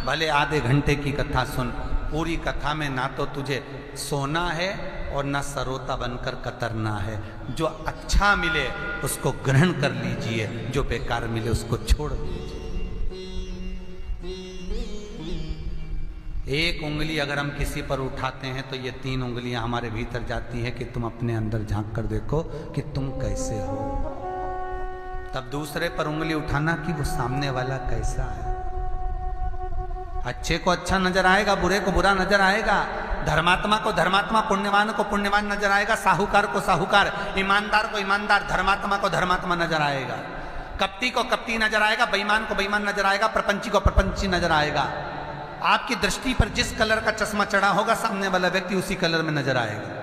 भले आधे घंटे की कथा सुन, पूरी कथा में ना तो तुझे सोना है और ना सरोता बनकर कतरना है। जो अच्छा मिले उसको ग्रहण कर लीजिए, जो बेकार मिले उसको छोड़ दीजिए। एक उंगली अगर हम किसी पर उठाते हैं तो ये 3 उंगलियां हमारे भीतर जाती है कि तुम अपने अंदर झांक कर देखो कि तुम कैसे हो। तब दूसरे पर उंगली उठाना कि वो सामने वाला कैसा है। अच्छे को अच्छा नजर आएगा, बुरे को बुरा नजर आएगा, धर्मात्मा को धर्मात्मा, पुण्यवान को पुण्यवान नजर आएगा, साहूकार को साहूकार, ईमानदार को ईमानदार, धर्मात्मा को धर्मात्मा नजर आएगा, कपटी को कपटी नजर आएगा, बेईमान को बेईमान नजर आएगा, प्रपंची को प्रपंची नजर आएगा। आपकी दृष्टि पर जिस कलर का चश्मा चढ़ा होगा, सामने वाला व्यक्ति उसी कलर में नजर आएगा।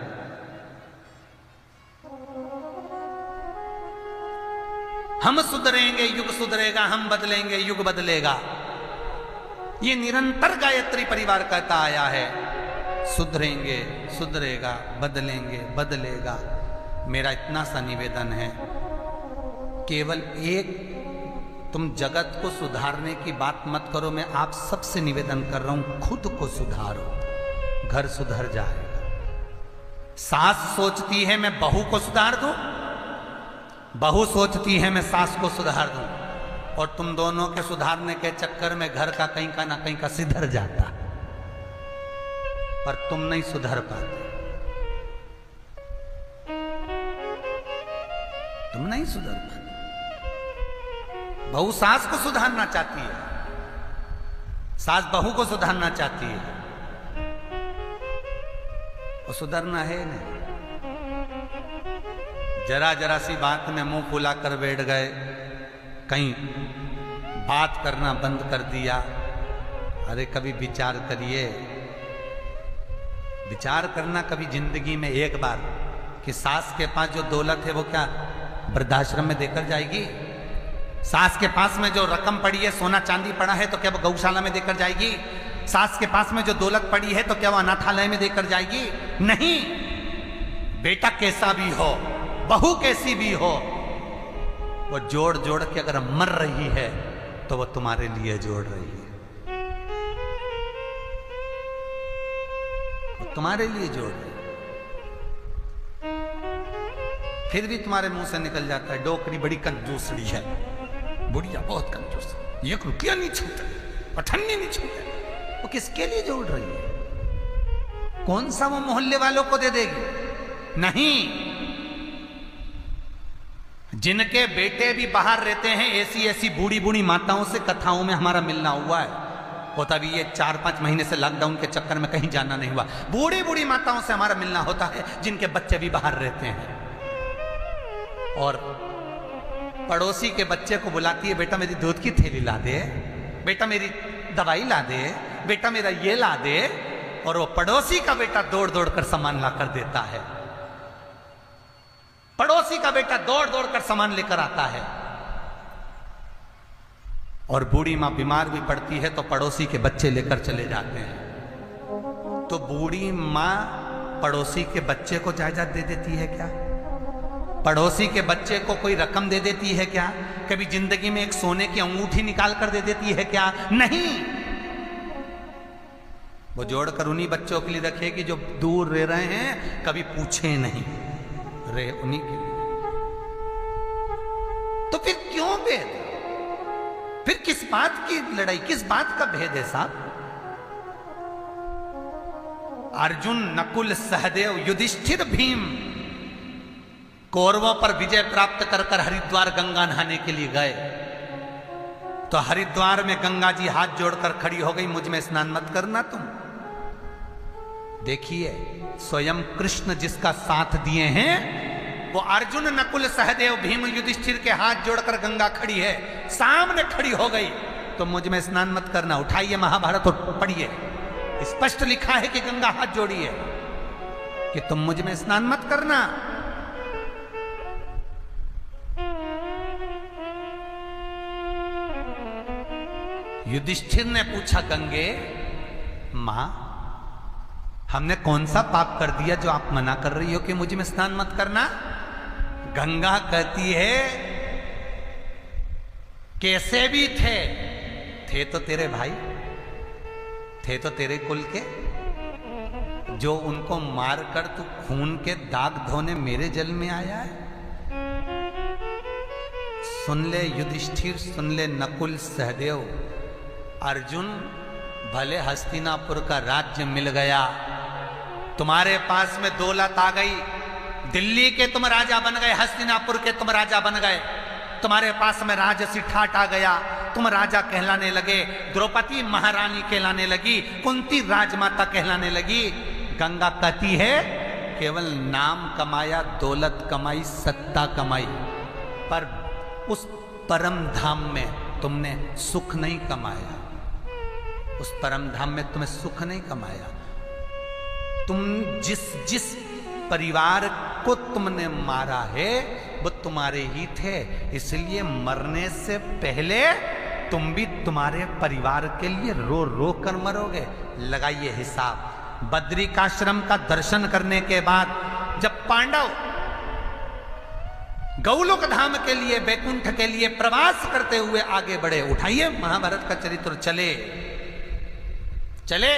हम सुधरेंगे, युग सुधरेगा, हम बदलेंगे, युग बदलेगा। ये निरंतर गायत्री परिवार कहता आया है, सुधरेंगे, सुधरेगा, बदलेंगे, बदलेगा। मेरा इतना सा निवेदन है, केवल एक तुम जगत को सुधारने की बात मत करो, मैं आप सबसे निवेदन कर रहा हूं, खुद को सुधारो, घर सुधर जाएगा। सास सोचती है मैं बहू को सुधार दूं, बहू सोचती है मैं सास को सुधार दूं, और तुम दोनों के सुधारने के चक्कर में घर का कहीं का ना कहीं का सिधर जाता, पर तुम नहीं सुधर पाते, तुम नहीं सुधर पाते। बहू सास को सुधारना चाहती है, सास बहू को सुधारना चाहती है, वो सुधरना है नहीं। जरा जरा सी बात में मुंह फुला कर बैठ गए, कहीं बात करना बंद कर दिया। अरे कभी विचार करिए, विचार करना कभी जिंदगी में एक बार कि सास के पास जो दौलत है वो क्या वृद्धाश्रम में देकर जाएगी? सास के पास में जो रकम पड़ी है, सोना चांदी पड़ा है, तो क्या वो गौशाला में देकर जाएगी? सास के पास में जो दौलत पड़ी है तो क्या वो अनाथालय में देकर जाएगी? नहीं। बेटा कैसा भी हो, बहू कैसी भी हो, वो जोड़ जोड़ के अगर मर रही है तो वो तुम्हारे लिए जोड़ रही है, वो तुम्हारे लिए जोड़ रही है। फिर भी तुम्हारे मुंह से निकल जाता है, डोकरी बड़ी कंजूसड़ी है, बुढ़िया बहुत कंजूस, 1 रुपया नहीं छूटे, पठन्नी नहीं छूटे। वो किसके लिए जोड़ रही है? कौन सा वो मोहल्ले वालों को दे देगी? नहीं। जिनके बेटे भी बाहर रहते हैं, ऐसी ऐसी बूढ़ी बूढ़ी माताओं से कथाओं में हमारा मिलना हुआ है। वो तभी ये 4-5 महीने से लॉकडाउन के चक्कर में कहीं जाना नहीं हुआ, बूढ़ी बूढ़ी माताओं से हमारा मिलना होता है, जिनके बच्चे भी बाहर रहते हैं। और पड़ोसी के बच्चे को बुलाती है, बेटा मेरी दूध की थैली ला दे, बेटा मेरी दवाई ला दे, बेटा मेरा ये ला दे, और वो पड़ोसी का बेटा दौड़ दौड़ कर सामान ला कर देता है।
पड़ोसी का बेटा दौड़ दौड़ कर सामान लेकर आता है, और बूढ़ी मां बीमार भी पड़ती है तो पड़ोसी के बच्चे लेकर चले जाते हैं। तो बूढ़ी मां पड़ोसी के बच्चे को जायदाद दे देती है क्या? पड़ोसी के बच्चे को कोई रकम दे देती है क्या? कभी जिंदगी में एक सोने की अंगूठी निकाल कर दे देती है क्या? नहीं, वो जोड़कर उन्हीं बच्चों के लिए रखेगी जो दूर रह रहे हैं, कभी पूछे नहीं, रहे उन्हीं के लिए। तो फिर क्यों भेद? फिर किस बात की लड़ाई, किस बात का भेद है साहब? अर्जुन, नकुल, सहदेव, युधिष्ठिर, भीम कौरवों पर विजय प्राप्त कर कर हरिद्वार गंगा नहाने के लिए गए। तो हरिद्वार में गंगा जी हाथ जोड़कर खड़ी हो गई, मुझ में स्नान मत करना तुम। देखिए, स्वयं कृष्ण जिसका साथ दिए हैं, वो अर्जुन, नकुल, सहदेव, भीम, युधिष्ठिर के हाथ जोड़कर गंगा खड़ी है, सामने खड़ी हो गई। तो मुझ में स्नान मत करना। उठाइए महाभारत और पढ़िए, स्पष्ट लिखा है कि गंगा हाथ जोड़ी है कि तुम मुझ में स्नान मत करना। युधिष्ठिर ने पूछा, गंगे मां, हमने कौन सा पाप कर दिया जो आप मना कर रही हो कि मुझ में स्नान मत करना? गंगा कहती है, कैसे भी थे तो तेरे भाई थे, तो तेरे कुल के, जो उनको मारकर तू खून के दाग धोने मेरे जल में आया है। सुन ले युधिष्ठिर, सुन ले नकुल, सहदेव, अर्जुन, भले हस्तिनापुर का राज्य मिल गया, तुम्हारे पास में दौलत आ गई, दिल्ली के तुम राजा बन गए, हस्तिनापुर के तुम राजा बन गए, तुम्हारे पास में राजसी ठाट आ गया, तुम राजा कहलाने लगे, द्रौपदी महारानी कहलाने लगी, कुंती राजमाता कहलाने लगी। गंगा कहती है, केवल नाम कमाया, दौलत कमाई, सत्ता कमाई, पर उस परम धाम में तुमने सुख नहीं कमाया। उस परम धाम में तुम्हें सुख नहीं कमाया। तुम जिस परिवार को तुमने मारा है वो तुम्हारे ही थे, इसलिए मरने से पहले तुम भी तुम्हारे परिवार के लिए रो रो कर मरोगे। लगाइए हिसाब। बद्रिकाश्रम का दर्शन करने के बाद जब पांडव गौलोक धाम के लिए, बैकुंठ के लिए प्रवास करते हुए आगे बढ़े, उठाइए महाभारत का चरित्र, चले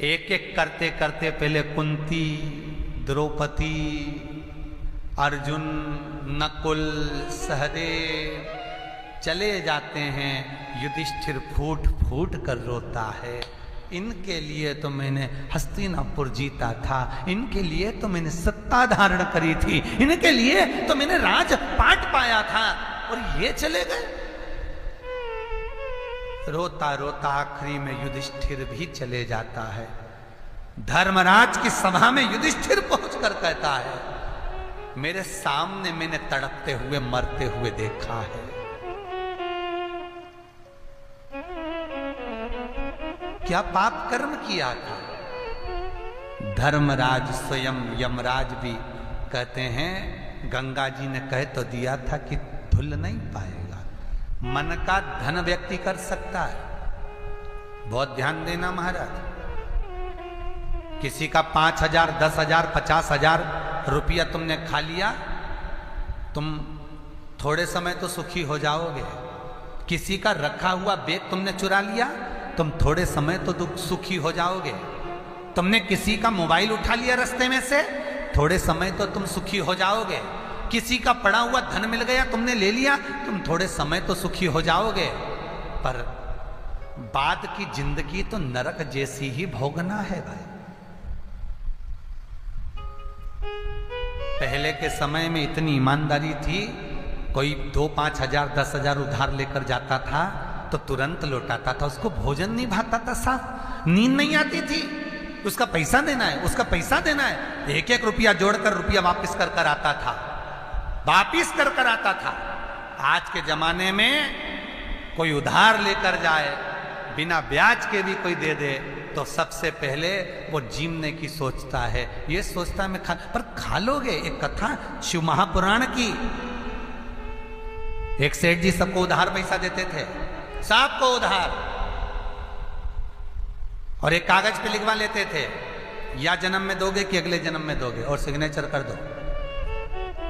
एक एक करते करते पहले कुंती, द्रौपदी, अर्जुन, नकुल, सहदेव चले जाते हैं। युधिष्ठिर फूट फूट कर रोता है, इनके लिए तो मैंने हस्तिनापुर जीता था, इनके लिए तो मैंने सत्ता धारण करी थी, इनके लिए तो मैंने राजपाट पाया था, और ये चले गए। रोता रोता आखिरी में युधिष्ठिर भी चले जाता है। धर्मराज की सभा में युधिष्ठिर पहुंचकर कहता है, मेरे सामने मैंने तड़पते हुए, मरते हुए देखा है। क्या पाप कर्म किया था? धर्मराज स्वयं यमराज भी कहते हैं, गंगा जी ने कह तो दिया था कि धुल नहीं पाएगा। मन का धन व्यक्ति कर सकता है, बहुत ध्यान देना महाराज। किसी का 5,000, 10,000, 50,000 रुपया तुमने खा लिया, तुम थोड़े समय तो सुखी हो जाओगे। किसी का रखा हुआ बैग तुमने चुरा लिया, तुम थोड़े समय तो सुखी हो जाओगे। तुमने किसी का मोबाइल उठा लिया रास्ते में से, थोड़े समय तो तुम सुखी हो जाओगे। किसी का पड़ा हुआ धन मिल गया, तुमने ले लिया, तुम थोड़े समय तो सुखी हो जाओगे, पर बाद की जिंदगी तो नरक जैसी ही भोगना है भाई। पहले के समय में इतनी ईमानदारी थी, कोई 2-5 हजार 10,000 उधार लेकर जाता था तो तुरंत लौटाता था, उसको भोजन नहीं भाता था, साफ नींद नहीं आती थी, उसका पैसा देना है, उसका पैसा देना है, एक एक रुपया जोड़कर रुपया वापस कर कर आता था, वापिस कर कर आता था। आज के जमाने में कोई उधार लेकर जाए, बिना ब्याज के भी कोई दे दे तो सबसे पहले वो जीमने की सोचता है, ये सोचता है मैं पर खा लोगे। एक कथा शिव महापुराण की, एक सेठ जी सबको उधार पैसा देते थे, सबको उधार, और एक कागज पे लिखवा लेते थे या जन्म में दोगे कि अगले जन्म में दोगे, और सिग्नेचर कर दो।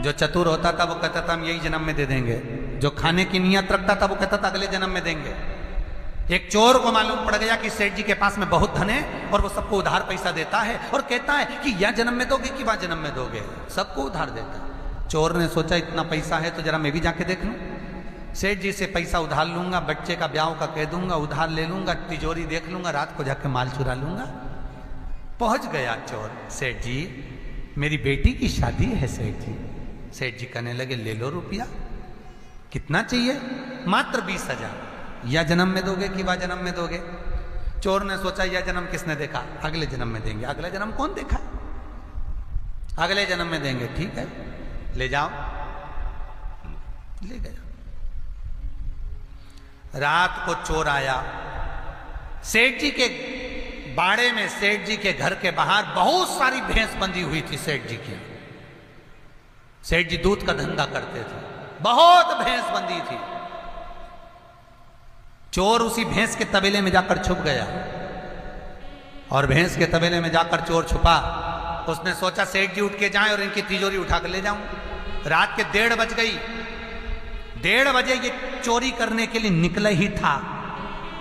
जो चतुर होता था वो कहता था हम यही जन्म में दे देंगे, जो खाने की नियत रखता था वो कहता था अगले जन्म में देंगे। एक चोर को मालूम पड़ गया कि सेठ जी के पास में बहुत धन है और वो सबको उधार पैसा देता है और कहता है कि या जन्म में दोगे कि वह जन्म में दोगे, सबको उधार देता है। चोर ने सोचा इतना पैसा है तो जरा मैं भी जाके देख लूं, सेठ जी से पैसा उधार लूंगा, बच्चे का ब्याह का कह दूंगा, उधार ले लूंगा, तिजोरी देख लूंगा, रात को जाके माल चुरा लूंगा। पहुंच गया चोर, सेठ जी मेरी बेटी की शादी है सेठ जी। सेठ जी कहने लगे ले लो रुपया, कितना चाहिए? मात्र 20,000। या जन्म में दोगे कि वह जन्म में दोगे? चोर ने सोचा यह जन्म किसने देखा, अगले जन्म में देंगे। अगले जन्म कौन देखा? अगले जन्म में देंगे, ठीक है ले जाओ। ले गया। रात को चोर आया, सेठ जी के बाड़े में, सेठ जी के घर के बाहर बहुत सारी भैंस बंधी हुई थी सेठ जी की। सेठ जी दूध का धंधा करते थे, बहुत भैंस बंधी थी। चोर उसी भैंस के तबेले में जाकर छुप गया, और भैंस के तबेले में जाकर चोर छुपा। उसने सोचा सेठ जी उठ के जाएं और इनकी तिजोरी उठा कर ले जाऊं। रात के 1:30 बज गई। 1:30 बजे ये चोरी करने के लिए निकला ही था,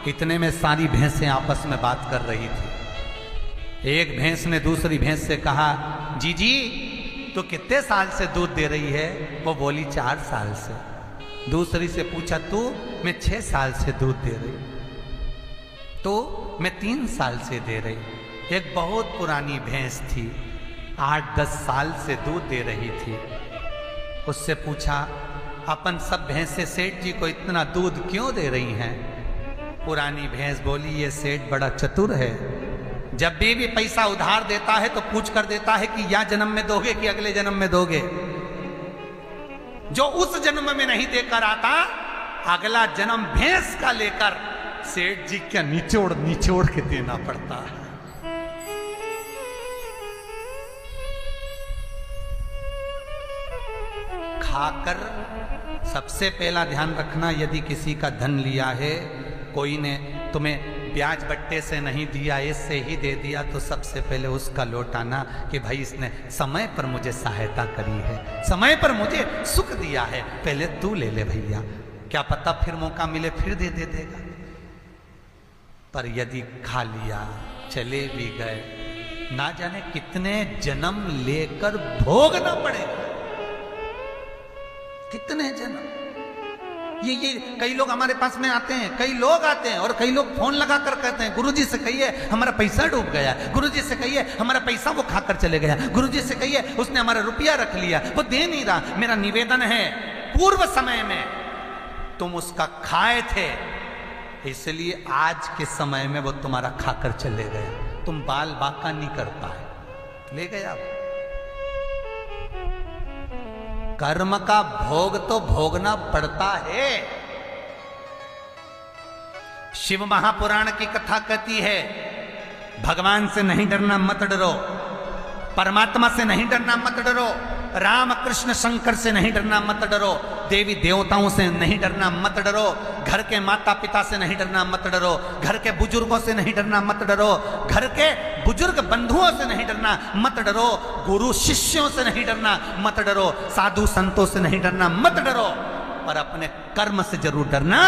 इतने में सारी भैंसें आपस में बात कर रही थी। एक भैंस ने दूसरी भैंस से कहा जी तो कितने साल से दूध दे रही है? वो बोली 4 साल से। दूसरी से पूछा तू? मैं 6 साल से दूध दे रही। तो मैं 3 साल से दे रही। एक बहुत पुरानी भैंस थी, 8-10 साल से दूध दे रही थी। उससे पूछा अपन सब भैंसें सेठ जी को इतना दूध क्यों दे रही हैं? पुरानी भैंस बोली ये सेठ बड़ा चतुर है, जब भी पैसा उधार देता है तो पूछ कर देता है कि या जन्म में दोगे कि अगले जन्म में दोगे। जो उस जन्म में नहीं देकर आता, अगला जन्म भैंस का लेकर सेठ जी क्या निचोड़ के देना पड़ता है। खाकर सबसे पहला ध्यान रखना, यदि किसी का धन लिया है, कोई ने तुम्हें ब्याज बट्टे से नहीं दिया, इससे ही दे दिया, तो सबसे पहले उसका लौटाना कि भाई इसने समय पर मुझे सहायता करी है, समय पर मुझे सुख दिया है, पहले तू ले ले भैया, क्या पता फिर मौका मिले फिर दे देगा। पर यदि खा लिया, चले भी गए, ना जाने कितने जन्म लेकर भोगना पड़ेगा, कितने जन्म। ये कई लोग हमारे पास में आते हैं, कई लोग आते हैं और कई लोग फोन लगा कर कहते हैं गुरुजी से कहिए हमारा पैसा डूब गया, गुरुजी से कहिए हमारा पैसा वो खाकर चले गया, गुरुजी से कहिए उसने हमारा रुपया रख लिया, वो दे नहीं रहा। मेरा निवेदन है, पूर्व समय में तुम उसका खाए थे, इसलिए आज के समय में वो तुम्हारा खाकर चले गए, तुम बाल बाका नहीं कर पाए, ले गया। कर्म का भोग तो भोगना पड़ता है। शिव महापुराण की कथा कहती है भगवान से नहीं डरना, मत डरो, परमात्मा से नहीं डरना, मत डरो, राम कृष्ण शंकर से नहीं डरना, मत डरो, देवी देवताओं से नहीं डरना, मत डरो, घर के माता पिता से नहीं डरना, मत डरो, घर के बुजुर्गों से नहीं डरना, मत डरो, घर के बुजुर्ग बंधुओं से नहीं डरना, मत डरो, गुरु शिष्यों से नहीं डरना, मत डरो, साधु संतों से नहीं डरना, मत डरो, पर अपने कर्म से जरूर डरना,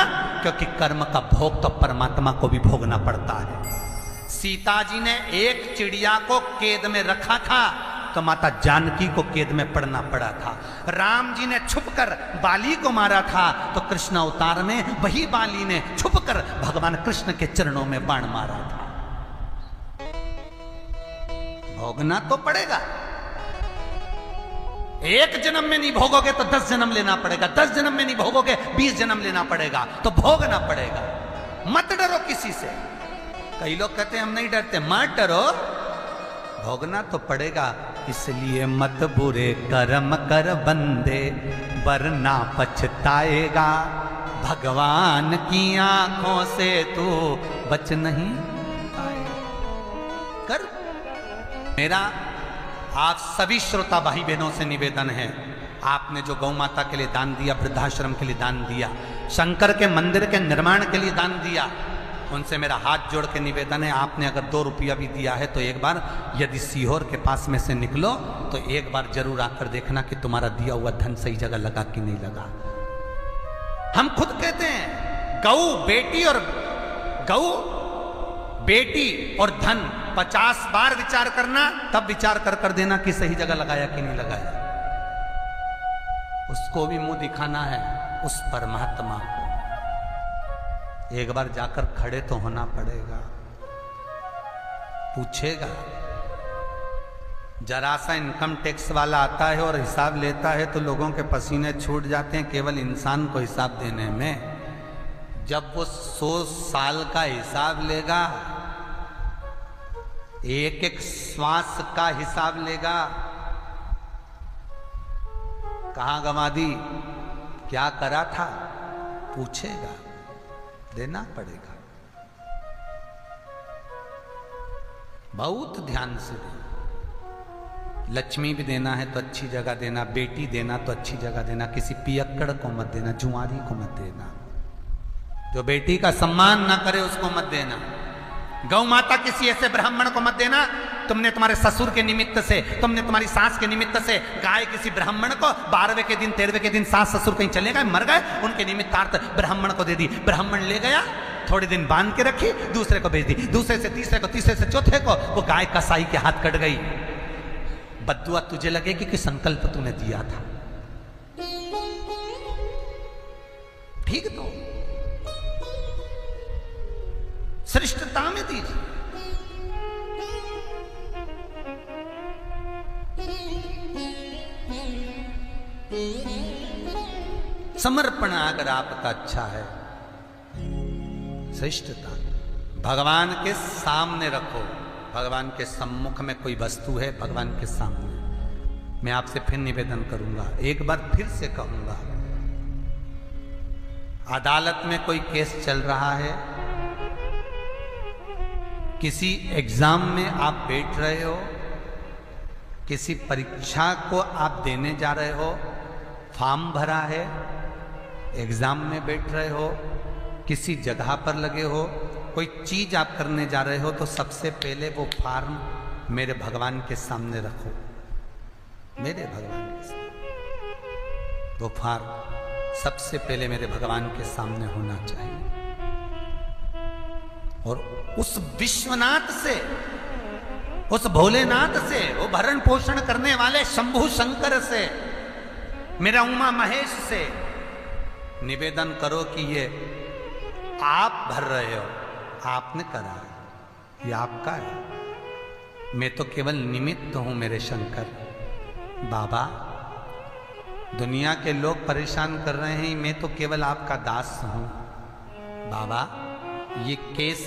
क्योंकि कर्म का भोग तो परमात्मा को भी भोगना पड़ता है। सीता जी ने एक चिड़िया को कैद में रखा था तो माता जानकी को कैद में पड़ना पड़ा था। राम जी ने छुपकर बाली को मारा था तो कृष्ण अवतार में वही बाली ने छुपकर भगवान कृष्ण के चरणों में बाण मारा था। भोगना तो पड़ेगा, एक जन्म में नहीं भोगोगे तो 10 जन्म लेना पड़ेगा, 10 जन्म में नहीं भोगोगे 20 जन्म लेना पड़ेगा, तो भोगना पड़ेगा। मत डरो किसी से। कई लोग कहते हैं हम नहीं डरते, मत डरो, भोगना तो पड़ेगा। इसलिए मत बुरे कर्म कर बंदे, वरना पछताएगा, भगवान की आंखों से तू बच नहीं पाए। कर मेरा आप सभी श्रोता भाई बहनों से निवेदन है, आपने जो गौ माता के लिए दान दिया, वृद्धाश्रम के लिए दान दिया, शंकर के मंदिर के निर्माण के लिए दान दिया, उनसे मेरा हाथ जोड़ के निवेदन है, आपने अगर 2 रुपया भी दिया है तो एक बार यदि सीहोर के पास में से निकलो तो एक बार जरूर आकर देखना कि तुम्हारा दिया हुआ धन सही जगह लगा कि नहीं लगा। हम खुद कहते हैं गौ बेटी और धन 50 बार विचार करना, तब विचार कर देना कि सही जगह लगाया कि नहीं लगाया। उसको भी मुंह दिखाना है उस परमात्मा को। एक बार जाकर खड़े तो होना पड़ेगा, पूछेगा। जरा सा इनकम टैक्स वाला आता है और हिसाब लेता है तो लोगों के पसीने छूट जाते हैं केवल इंसान को हिसाब देने में। जब वो 100 साल का हिसाब लेगा, एक एक श्वास का हिसाब लेगा, कहां गंवा दी, क्या करा था, पूछेगा, देना पड़ेगा। बहुत ध्यान से देना। लक्ष्मी भी देना है तो अच्छी जगह देना, बेटी देना तो अच्छी जगह देना, किसी पियक्कड़ को मत देना, जुआरी को मत देना, जो बेटी का सम्मान ना करे उसको मत देना। गौ माता किसी ऐसे ब्राह्मण को मत देना, तुमने तुम्हारे ससुर के निमित्त से, तुमने तुम्हारी सास के निमित्त से गाय किसी ब्राह्मण को 12वें के दिन 13वें के दिन सास ससुर कहीं चले गए, मर गए, उनके निमित्तार्थ ब्राह्मण को दे दी। ब्राह्मण ले गया, थोड़े दिन बांध के रखी, दूसरे को भेज दी, दूसरे से तीसरे को, तीसरे से चौथे को, वो गाय कसाई के हाथ कट गई। बद्दुआ तुझे लगेगी कि संकल्प तूने दिया था। ठीक तो श्रेष्ठता में दीजिए। समर्पण अगर आपका अच्छा है, श्रेष्ठता भगवान के सामने रखो। भगवान के सम्मुख में कोई वस्तु है, भगवान के सामने। मैं आपसे फिर निवेदन करूंगा, एक बार फिर से कहूंगा, अदालत में कोई केस चल रहा है, किसी एग्जाम में आप बैठ रहे हो, किसी परीक्षा को आप देने जा रहे हो, फॉर्म भरा है, एग्जाम में बैठ रहे हो, किसी जगह पर लगे हो, कोई चीज आप करने जा रहे हो, तो सबसे पहले वो फॉर्म मेरे भगवान के सामने रखो। मेरे भगवान के सामने वो फॉर्म सबसे पहले मेरे भगवान के सामने होना चाहिए। और उस विश्वनाथ से, उस भोलेनाथ से, वो भरण पोषण करने वाले शंभु शंकर से, मेरा उमा महेश से निवेदन करो कि ये आप भर रहे हो, आपने करा है, ये आपका है। मैं तो केवल निमित्त हूं मेरे शंकर। बाबा, दुनिया के लोग परेशान कर रहे हैं, मैं तो केवल आपका दास हूं। बाबा, ये केस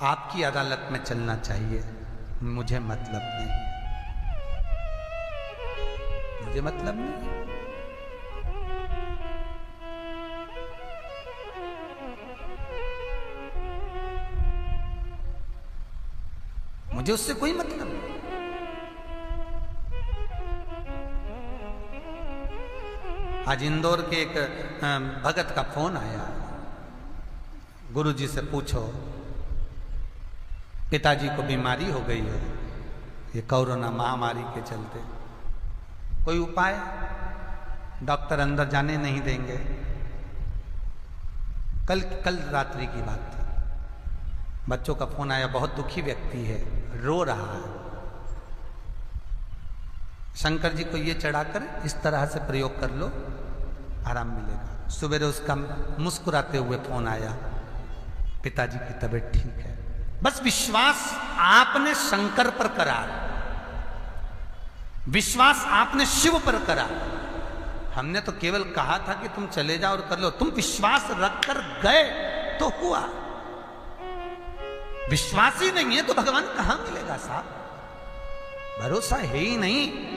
आपकी अदालत में चलना चाहिए, मुझे मतलब नहीं, मुझे मतलब नहीं। मुझे उससे कोई मतलब नहीं। आज इंदौर के एक भगत का फोन आया, गुरुजी से पूछो, पिताजी को बीमारी हो गई है ये कोरोना महामारी के चलते, कोई उपाय? डॉक्टर अंदर जाने नहीं देंगे। कल रात्रि की बात थी, बच्चों का फोन आया, बहुत दुखी व्यक्ति है, रो रहा है। शंकर जी को ये चढ़ाकर इस तरह से प्रयोग कर लो, आराम मिलेगा। सुबह उसका मुस्कुराते हुए फोन आया, पिताजी की तबीयत ठीक है। बस विश्वास आपने शंकर पर करा, विश्वास आपने शिव पर करा। हमने तो केवल कहा था कि तुम चले जाओ और कर लो, तुम विश्वास रखकर गए तो हुआ। विश्वास ही नहीं है तो भगवान कहां मिलेगा साहब? भरोसा है ही नहीं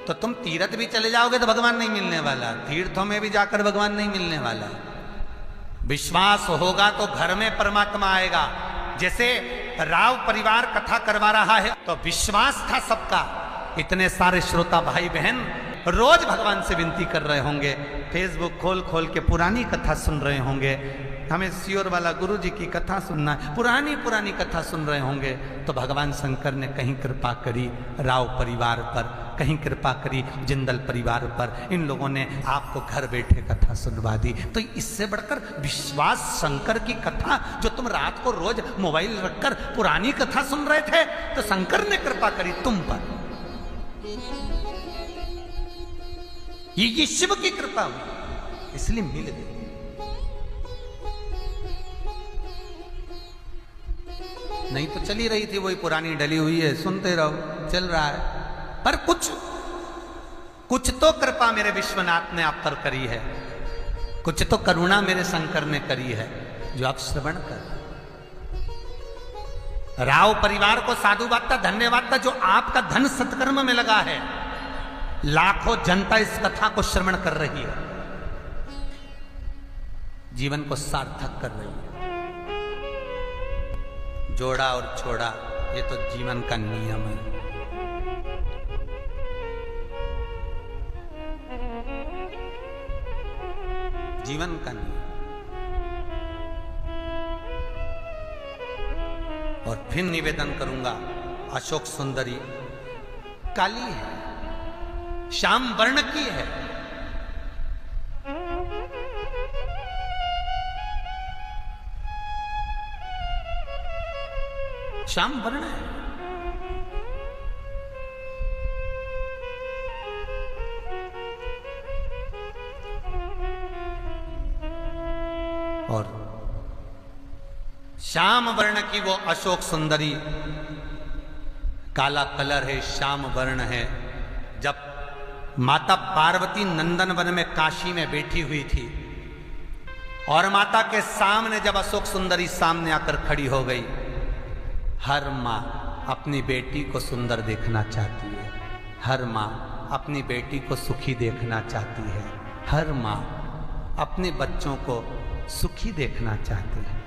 तो तुम तीर्थ भी चले जाओगे तो भगवान नहीं मिलने वाला, तीर्थों में भी जाकर भगवान नहीं मिलने वाला। विश्वास होगा तो घर में परमात्मा आएगा। जैसे राव परिवार कथा करवा रहा है तो विश्वास था सबका। इतने सारे श्रोता भाई बहन रोज भगवान से विनती कर रहे होंगे, फेसबुक खोल खोल के पुरानी कथा सुन रहे होंगे, हमें सियोर वाला गुरु जी की कथा सुनना है, पुरानी पुरानी कथा सुन रहे होंगे। तो भगवान शंकर ने कहीं कृपा करी राव परिवार पर, कहीं कृपा करी जिंदल परिवार पर, इन लोगों ने आपको घर बैठे कथा सुनवा दी। तो इससे बढ़कर विश्वास शंकर की कथा, जो तुम रात को रोज मोबाइल रखकर पुरानी कथा सुन रहे थे, तो शंकर ने कृपा करी तुम पर। ये शिव की कृपा हुई, इसलिए मिल गई। नहीं तो चली रही थी वही पुरानी डली हुई है, सुनते रहो, चल रहा है। पर कुछ तो कृपा मेरे विश्वनाथ ने आप पर करी है, कुछ तो करुणा मेरे शंकर ने करी है, जो आप श्रवण कर। राव परिवार को साधुवाद का धन्यवाद का, जो आपका धन सत्कर्म में लगा है। लाखों जनता इस कथा को श्रवण कर रही है, जीवन को सार्थक कर रही है। जोड़ा और छोड़ा, ये तो जीवन का नियम है। जीवन का नियम। और फिर निवेदन करूंगा, अशोक सुंदरी काली है, श्याम वर्ण की है। श्याम वर्ण है। और श्याम वर्ण की वो अशोक सुंदरी, काला कलर है, श्याम वर्ण है। जब माता पार्वती नंदन वन में काशी में बैठी हुई थी और माता के सामने जब अशोक सुंदरी सामने आकर खड़ी हो गई, हर माँ अपनी बेटी को सुंदर देखना चाहती है, हर माँ अपनी बेटी को सुखी देखना चाहती है, हर माँ अपने बच्चों को सुखी देखना चाहती है।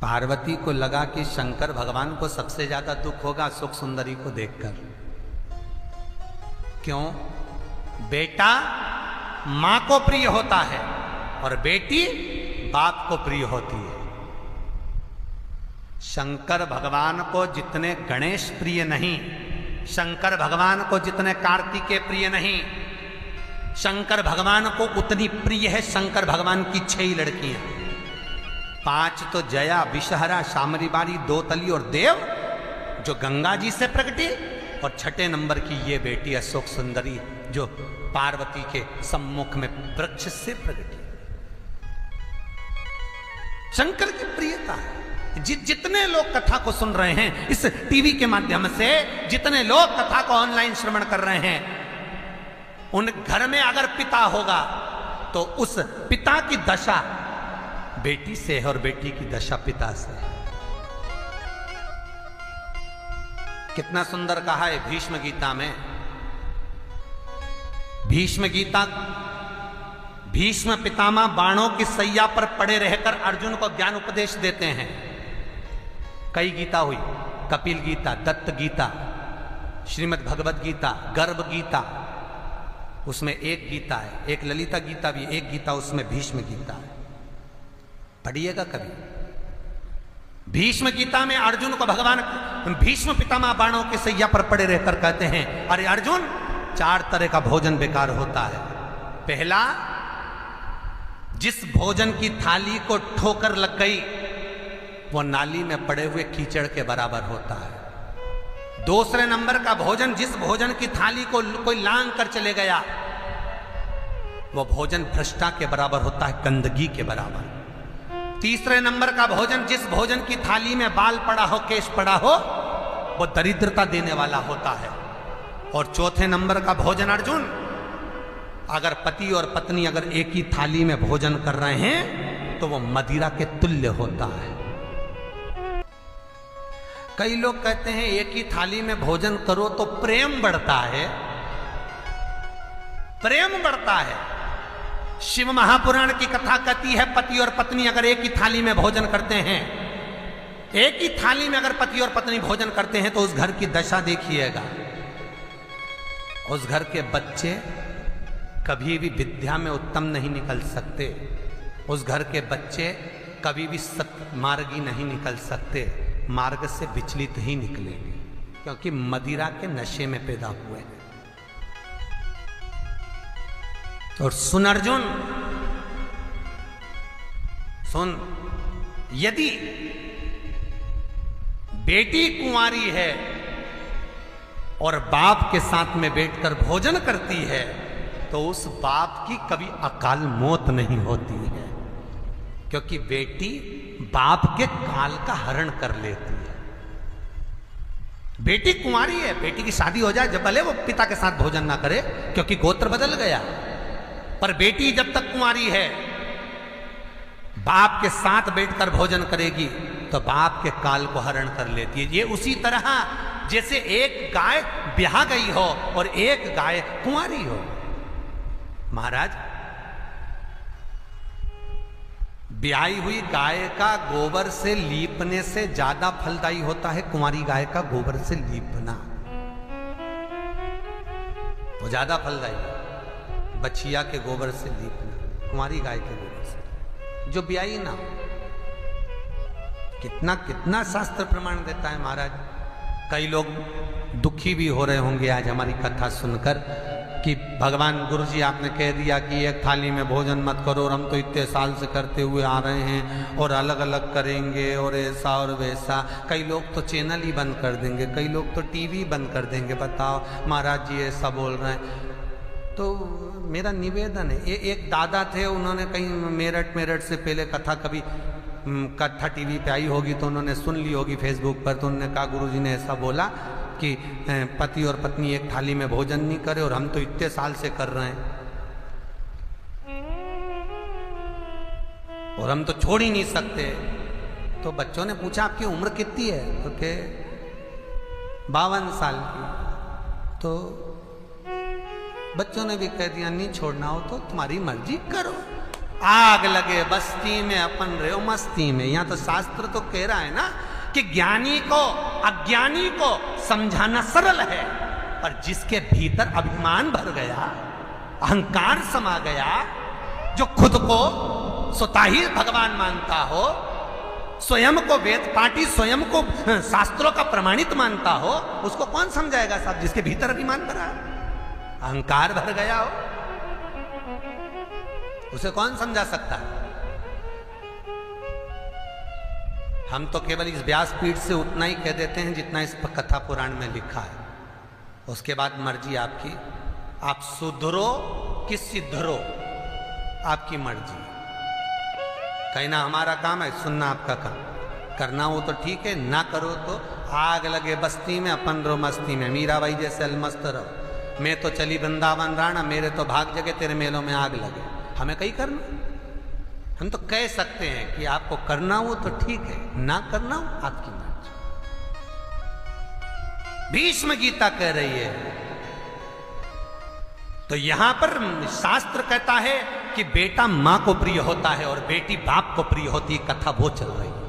पार्वती को लगा कि शंकर भगवान को सबसे ज्यादा दुख होगा अशोक सुंदरी को देखकर। क्यों? बेटा मां को प्रिय होता है और बेटी बाप को प्रिय होती है। शंकर भगवान को जितने गणेश प्रिय नहीं, शंकर भगवान को जितने कार्तिकेय प्रिय नहीं, शंकर भगवान को उतनी प्रिय है शंकर भगवान की 6 लड़कियां। 5 तो जया, विषहरा, शामरीबारी, दोतली और देव जो गंगा जी से प्रकटी, और 6ठे नंबर की ये बेटी अशोक सुंदरी जो पार्वती के सम्मुख में वृक्ष से प्रकटी। शंकर की प्रियता है। जितने लोग कथा को सुन रहे हैं इस टीवी के माध्यम से, जितने लोग कथा को ऑनलाइन श्रवण कर रहे हैं, उन घर में अगर पिता होगा तो उस पिता की दशा बेटी से है और बेटी की दशा पिता से है। कितना सुंदर कहा है भीष्म गीता में। भीष्म गीता, भीष्म पितामह बाणों की सैया पर पड़े रहकर अर्जुन को ज्ञान उपदेश देते हैं। कई गीता हुई, कपिल गीता, दत्त गीता, श्रीमद् भगवद गीता, गर्भ गीता, उसमें एक गीता है, एक ललिता गीता भी, एक गीता उसमें भीष्म गीता है। पढ़िएगा कभी। भीष्म गीता में अर्जुन को भगवान भीष्म पितामह बाणों के सैया पर पड़े रहकर कहते हैं, अरे अर्जुन, 4 तरह का भोजन बेकार होता है। पहला, जिस भोजन की थाली को ठोकर लग गई वो नाली में पड़े हुए कीचड़ के बराबर होता है। दूसरे नंबर का भोजन, जिस भोजन की थाली को कोई लांग कर चले गया वो भोजन भ्रष्टा के बराबर होता है, गंदगी के बराबर। तीसरे नंबर का भोजन, जिस भोजन की थाली में बाल पड़ा हो, केश पड़ा हो, वो दरिद्रता देने वाला होता है। और चौथे नंबर का भोजन अर्जुन, अगर पति और पत्नी अगर एक ही थाली में भोजन कर रहे हैं तो वो मदिरा के तुल्य होता है। कई लोग कहते हैं एक ही थाली में भोजन करो तो प्रेम बढ़ता है, प्रेम बढ़ता है। शिव महापुराण की कथा कहती है पति और पत्नी अगर एक ही थाली में भोजन करते हैं, एक ही थाली में अगर पति और पत्नी भोजन करते हैं तो उस घर की दशा देखिएगा। उस घर के बच्चे कभी भी विद्या में उत्तम नहीं निकल सकते, उस घर के बच्चे कभी भी सत्मार्गी नहीं निकल सकते, मार्ग से विचलित ही निकलेंगे, क्योंकि मदिरा के नशे में पैदा हुए हैं। और सुन अर्जुन सुन, यदि बेटी कुंवारी है और बाप के साथ में बैठकर भोजन करती है तो उस बाप की कभी अकाल मौत नहीं होती है, क्योंकि बेटी बाप के काल का हरण कर लेती है। बेटी कुंवारी है, बेटी की शादी हो जाए जब भले वो पिता के साथ भोजन ना करे क्योंकि गोत्र बदल गया, पर बेटी जब तक कुंवारी है बाप के साथ बैठकर भोजन करेगी तो बाप के काल को हरण कर लेती है। ये उसी तरह जैसे एक गाय ब्याह गई हो और एक गाय कुंवारी हो। महाराज, ब्याही हुई गाय का गोबर से लीपने से ज्यादा फलदायी होता है कुंवारी गाय का गोबर से लीपना, वो ज्यादा फलदायी है बछिया के गोबर से लीपना, कुंवारी गाय के गोबर से जो ब्याही ना हो। कितना कितना शास्त्र प्रमाण देता है महाराज। कई लोग दुखी भी हो रहे होंगे आज हमारी कथा सुनकर कि भगवान गुरु जी आपने कह दिया कि एक थाली में भोजन मत करो और हम तो इतने साल से करते हुए आ रहे हैं और अलग अलग करेंगे और ऐसा और वैसा। कई लोग तो चैनल ही बंद कर देंगे, कई लोग तो टीवी बंद कर देंगे। बताओ महाराज जी ऐसा बोल रहे हैं। तो मेरा निवेदन है, एक दादा थे, उन्होंने कहीं मेरठ से पहले कथा टीवी पे आई होगी तो उन्होंने सुन ली होगी फेसबुक पर, तो उन्होंने कहा गुरुजी ने ऐसा बोला कि पति और पत्नी एक थाली में भोजन नहीं करे और हम तो इतने साल से कर रहे हैं और हम तो छोड़ ही नहीं सकते। तो बच्चों ने पूछा आपकी उम्र कितनी है? तो के 52 साल की। तो बच्चों ने भी कह दिया नहीं छोड़ना हो तो तुम्हारी मर्जी करो, आग लगे बस्ती में अपन रहो मस्ती में। यहां तो शास्त्र तो कह रहा है ना कि ज्ञानी को अज्ञानी को समझाना सरल है, पर जिसके भीतर अभिमान भर गया, अहंकार समा गया, जो खुद को स्वतः ही भगवान मानता हो, स्वयं को वेद पाठी, स्वयं को शास्त्रों का प्रमाणित मानता हो, उसको कौन समझाएगा साहब? जिसके भीतर अभिमान भरा, अहंकार भर गया हो, उसे कौन समझा सकता है? हम तो केवल इस व्यासपीठ से उतना ही कह देते हैं जितना इस कथा पुराण में लिखा है। उसके बाद मर्जी आपकी, आप सुधरो कि सिद्धरो, आपकी मर्जी। कहना हमारा काम है, सुनना आपका काम। करना हो तो ठीक है, ना करो तो आग लगे बस्ती में अपन रहो मस्ती में। मीराबाई जैसे अलमस्त रहो, मैं तो चली वृंदावन राणा, मेरे तो भाग जगे तेरे मेलों में आग लगे। हमें कहीं करना, हम तो कह सकते हैं कि आपको करना हो तो ठीक है, ना करना हो आपकी मर्जी। भीष्म गीता कह रही है। तो यहां पर शास्त्र कहता है कि बेटा मां को प्रिय होता है और बेटी बाप को प्रिय होती है। कथा वो चल रही है।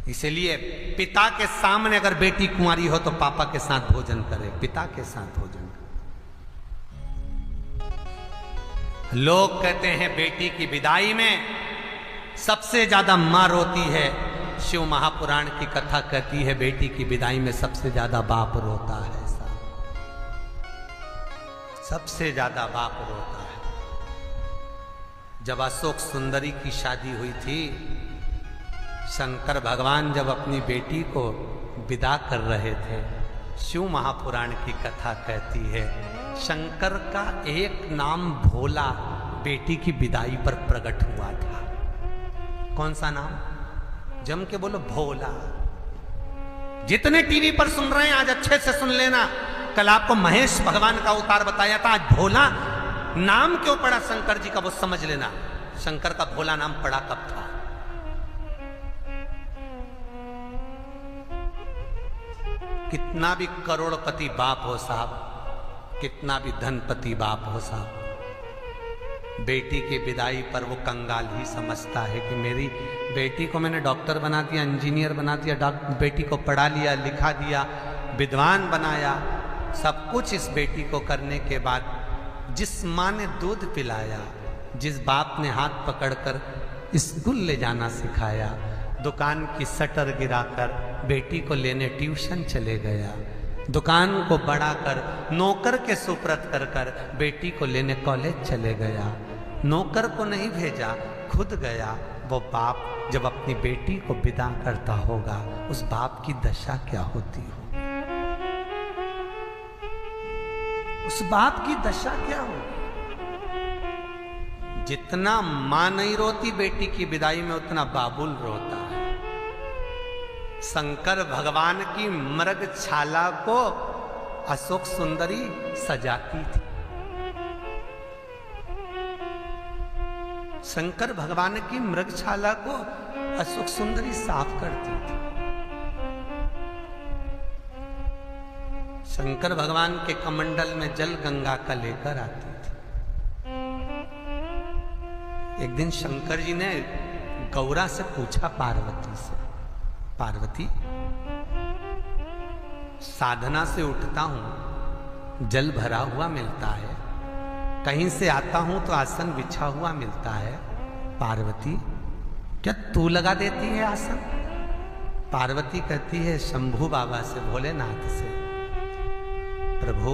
इसलिए पिता के सामने अगर बेटी कुंवारी हो तो पापा के साथ भोजन करे, पिता के साथ भोजन करे। लोग कहते हैं बेटी की विदाई में सबसे ज्यादा मां रोती है। शिव महापुराण की कथा कहती है बेटी की विदाई में सबसे ज्यादा बाप रोता है। सबसे ज्यादा बाप रोता है। जब अशोक सुंदरी की शादी हुई थी, शंकर भगवान जब अपनी बेटी को विदा कर रहे थे, शिव महापुराण की कथा कहती है शंकर का एक नाम भोला बेटी की विदाई पर प्रकट हुआ था। कौन सा नाम? जम के बोलो, भोला। जितने टीवी पर सुन रहे हैं आज अच्छे से सुन लेना। कल आपको महेश भगवान का अवतार बताया था, आज भोला नाम क्यों पड़ा शंकर जी का वो समझ लेना। शंकर का भोला नाम पड़ा कब था? कितना भी करोड़पति बाप हो साहब, कितना भी धनपति बाप हो साहब, बेटी की विदाई पर वो कंगाल ही समझता है कि मेरी बेटी को मैंने डॉक्टर बना दिया, इंजीनियर बना दिया, बेटी को पढ़ा लिया, लिखा दिया, विद्वान बनाया। सब कुछ इस बेटी को करने के बाद जिस माँ ने दूध पिलाया, जिस बाप ने हाथ पकड़कर स्कूल ले जाना सिखाया, दुकान की शटर गिराकर बेटी को लेने ट्यूशन चले गया, दुकान को बढ़ाकर नौकर के सुपुर्द कर कर बेटी को लेने कॉलेज चले गया, नौकर को नहीं भेजा, खुद गया, वो बाप जब अपनी बेटी को विदा करता होगा, उस बाप की दशा क्या होती हो, उस बाप की दशा क्या होगी। जितना मां नहीं रोती बेटी की विदाई में, उतना बाबुल रोता है। शंकर भगवान की मृगछाला को अशोक सुंदरी सजाती थी। शंकर भगवान की मृगछाला को अशोक सुंदरी साफ करती थी। शंकर भगवान के कमंडल में जल गंगा का लेकर आती थी। एक दिन शंकर जी ने गौरा से पूछा पार्वती से, पार्वती साधना से उठता हूं, जल भरा हुआ मिलता है, कहीं से आता हूं तो आसन बिछा हुआ मिलता है, पार्वती क्या तू लगा देती है आसन? पार्वती कहती है शंभू बाबा से, भोलेनाथ से, प्रभु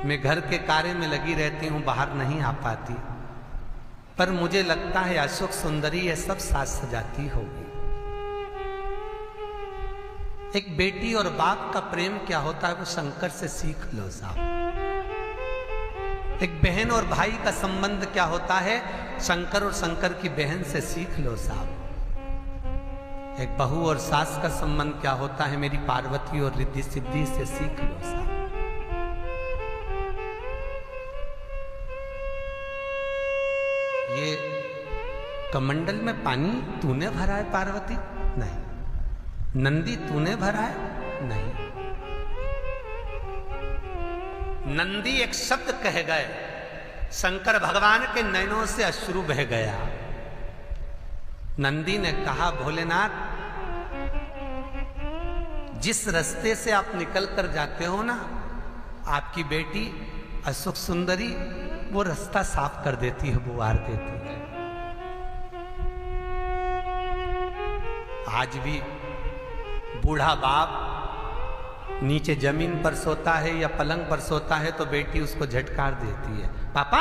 मैं घर के कार्य में लगी रहती हूं, बाहर नहीं आ पाती, पर मुझे लगता है अशोक सुंदरी ये सब साज सजाती होगी। एक बेटी और बाप का प्रेम क्या होता है वो शंकर से सीख लो साहब। एक बहन और भाई का संबंध क्या होता है, शंकर और शंकर की बहन से सीख लो साहब। एक बहू और सास का संबंध क्या होता है, मेरी पार्वती और रिद्धि सिद्धि से सीख लो साहब। ये कमंडल में पानी तूने भरा है पार्वती? नहीं। नंदी तूने भरा है? नहीं। नंदी एक शब्द कह गए, शंकर भगवान के नयनों से अश्रु बह गया। नंदी ने कहा भोलेनाथ, जिस रास्ते से आप निकल कर जाते हो ना, आपकी बेटी अशोक सुंदरी वो रास्ता साफ कर देती है, बुआर देती है। आज भी बूढ़ा बाप नीचे जमीन पर सोता है या पलंग पर सोता है तो बेटी उसको झटकार देती है, पापा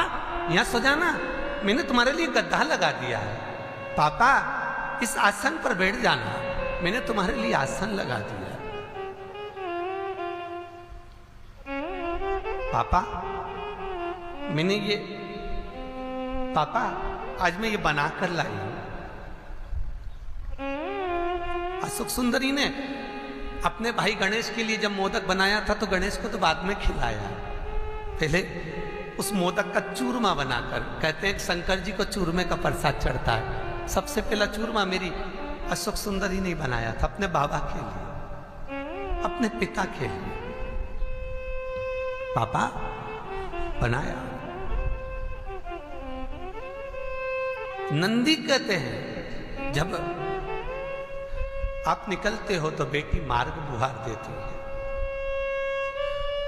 यहां सो जाना, मैंने तुम्हारे लिए गद्दा लगा दिया है, पापा इस आसन पर बैठ जाना, मैंने तुम्हारे लिए आसन लगा दिया है, पापा मैंने ये, पापा आज मैं ये बना कर लाई हूं। अशोक सुंदरी ने अपने भाई गणेश के लिए जब मोदक बनाया था तो गणेश को तो बाद में खिलाया, पहले उस मोदक का चूरमा बनाकर, कहते हैं शंकर जी को चूरमे का प्रसाद चढ़ता है, सबसे पहला चूरमा मेरी अशोक सुंदरी ने बनाया था अपने बाबा के लिए, अपने पिता के लिए। पापा बनाया। नंदी कहते हैं जब आप निकलते हो तो बेटी मार्ग बुहार देती है।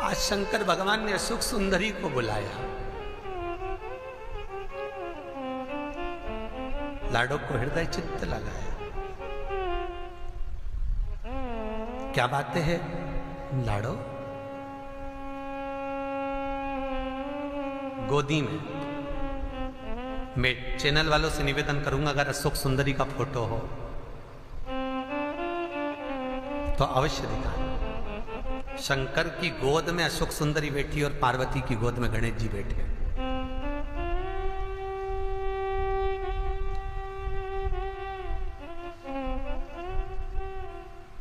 आज शंकर भगवान ने अशोक सुंदरी को बुलाया, लाडो को हृदय चित्त लगाया। क्या बातें हैं लाडो? गोदी में, मैं चैनल वालों से निवेदन करूंगा अगर अशोक सुंदरी का फोटो हो तो अवश्य दिखाएं। शंकर की गोद में अशोक सुंदरी बैठी और पार्वती की गोद में गणेश जी बैठे।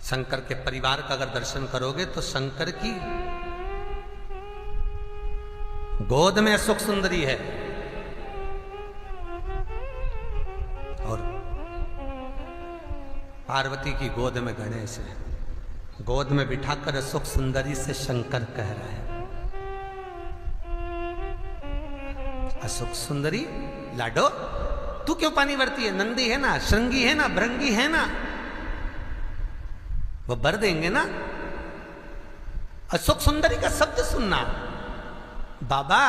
शंकर के परिवार का अगर दर्शन करोगे तो शंकर की गोद में अशोक सुंदरी है और पार्वती की गोद में गणेश है। गोद में बिठाकर अशोक सुंदरी से शंकर कह रहे हैं, अशोक सुंदरी लाडो, तू क्यों पानी भरती है? नंदी है ना, श्रृंगी है ना, भृंगी है ना, वो भर देंगे ना। अशोक सुंदरी का शब्द सुनना। बाबा,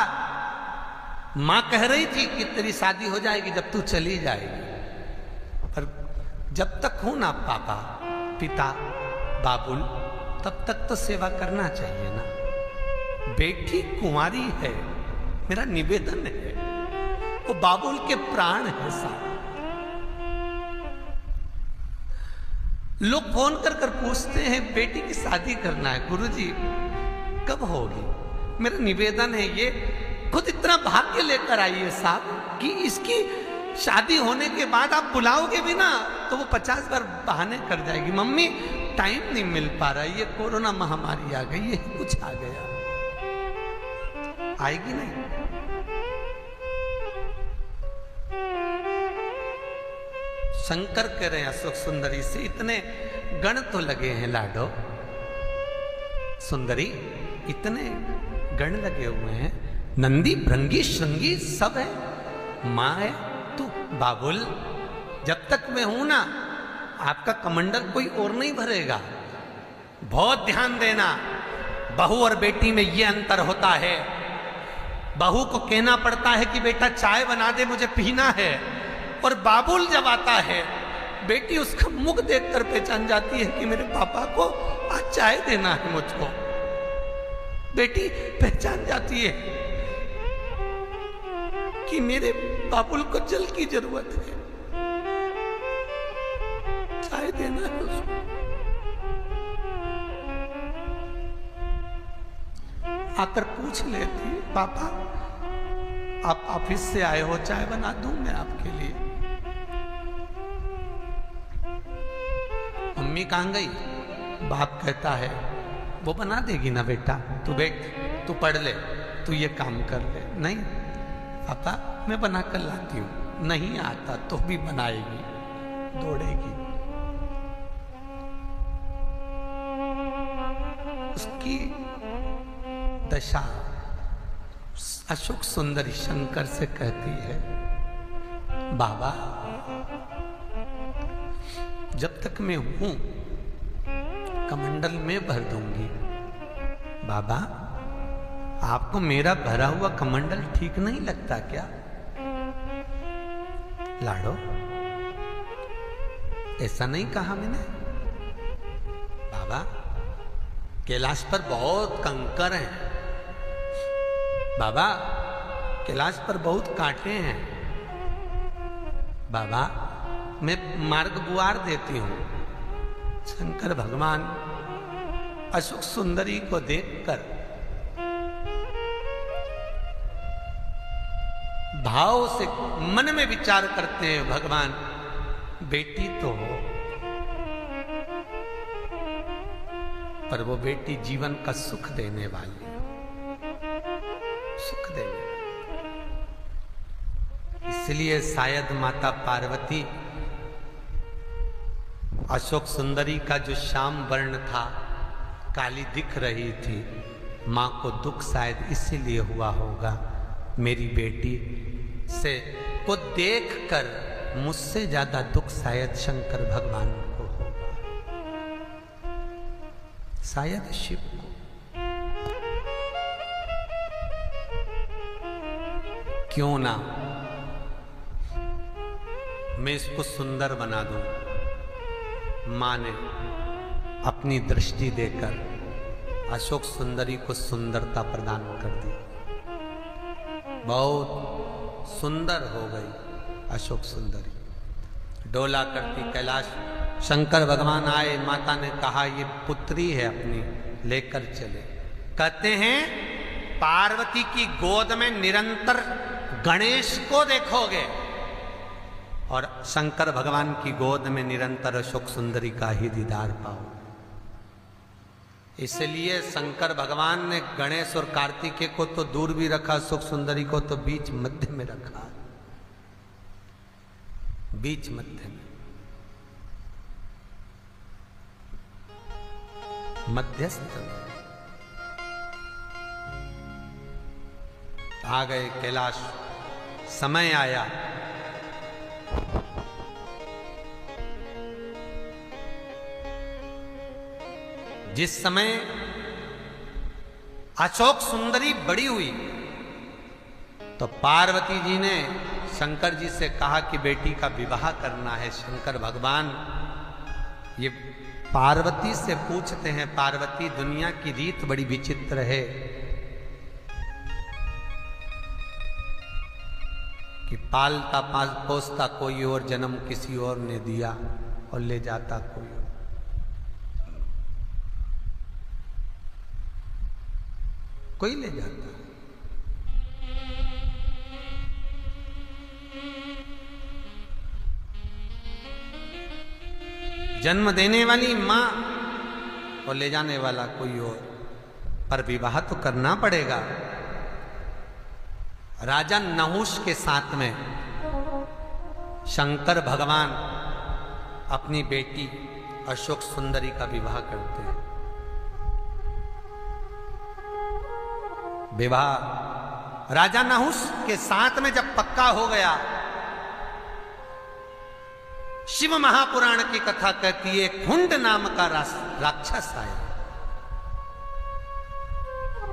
मां कह रही थी कि तेरी शादी हो जाएगी जब तू चली जाएगी, पर जब तक हूं ना पापा, पिता, बाबुल, तब तक तो सेवा करना चाहिए ना। बेटी कुंवारी है, मेरा निवेदन है, वो बाबुल के प्राण है साहब। लोग फोन कर कर पूछते हैं बेटी की शादी करना है, गुरुजी कब होगी? मेरा निवेदन है, ये खुद इतना भाग्य लेकर आइए साहब कि इसकी शादी होने के बाद आप बुलाओगे भी ना तो वो 50 बार बहाने कर जाएगी। मम्मी टाइम नहीं मिल पा रहा, ये कोरोना महामारी आ गई, ये कुछ आ गया। आएगी नहीं। शंकर कह रहे हैं अशोक सुंदरी से, इतने गण तो लगे हैं लाडो, सुंदरी इतने गण लगे हुए हैं, नंदी, भृंगी, श्रृंगी सब है, मां है, तू बाबुल, जब तक मैं हूं ना आपका कमंडल कोई और नहीं भरेगा। बहुत ध्यान देना, बहू और बेटी में ये अंतर होता है। बहू को कहना पड़ता है कि बेटा चाय बना दे, मुझे पीना है, और बाबुल जब आता है बेटी उसका मुख देखकर पहचान जाती है कि मेरे पापा को आज चाय देना है मुझको। बेटी पहचान जाती है कि मेरे बाबुल को जल की जरूरत है, चाय देना है उसको। आकर पूछ लेती है, पापा आप ऑफिस से आए हो, चाय बना दूं मैं आपके लिए? मम्मी कहां गई? बाप कहता है वो बना देगी ना बेटा, तू बैठ, तू पढ़ ले, तू ये काम कर ले। नहीं पापा मैं बना कर लाती हूं। नहीं आता तो भी बनाएगी, दौड़ेगी। उसकी दशा अशोक सुंदरी शंकर से कहती है, बाबा जब तक मैं हूं कमंडल में भर दूंगी। बाबा आपको मेरा भरा हुआ कमंडल ठीक नहीं लगता क्या? लाडो ऐसा नहीं कहा मैंने। बाबा कैलाश पर बहुत कंकर हैं, बाबा कैलाश पर बहुत कांटे हैं, बाबा मैं मार्ग बुआर देती हूं। शंकर भगवान अशोक सुंदरी को देखकर भाव से मन में विचार करते हैं, भगवान बेटी तो हो, पर वो बेटी जीवन का सुख देने वाली, सुख देने। इसलिए शायद माता पार्वती अशोक सुंदरी का जो श्याम वर्ण था, काली दिख रही थी, मां को दुख शायद इसीलिए हुआ होगा, मेरी बेटी से को देखकर मुझसे ज्यादा दुख शायद शंकर भगवान को होगा, शायद शिव को। क्यों ना मैं इसको सुंदर बना दूं। मां ने अपनी दृष्टि देकर अशोक सुंदरी को सुंदरता प्रदान कर दी, बहुत सुंदर हो गई अशोक सुंदरी। डोला करती कैलाश, शंकर भगवान आए, माता ने कहा ये पुत्री है अपनी, लेकर चले। कहते हैं पार्वती की गोद में निरंतर गणेश को देखोगे और शंकर भगवान की गोद में निरंतर अशोक सुंदरी का ही दीदार पाओ। इसलिए शंकर भगवान ने गणेश और कार्तिकेय को तो दूर भी रखा, अशोक सुंदरी को तो बीच मध्य में रखा, बीच मध्य में, मध्यस्थ में। आ गए कैलाश, समय आया जिस समय अशोक सुंदरी बड़ी हुई तो पार्वती जी ने शंकर जी से कहा कि बेटी का विवाह करना है। शंकर भगवान ये पार्वती से पूछते हैं, पार्वती दुनिया की रीत बड़ी विचित्र है कि पालता पोसता कोई और, जन्म किसी और ने दिया और ले जाता कोई और। कोई ले जाता। जन्म देने वाली मां और ले जाने वाला कोई और, पर विवाह तो करना पड़ेगा। राजा नहुष के साथ में शंकर भगवान अपनी बेटी अशोक सुंदरी का विवाह करते हैं। विवाह राजा नहुष के साथ में जब पक्का हो गया, शिव महापुराण की कथा कहती है हुंड नाम का राक्षस आया।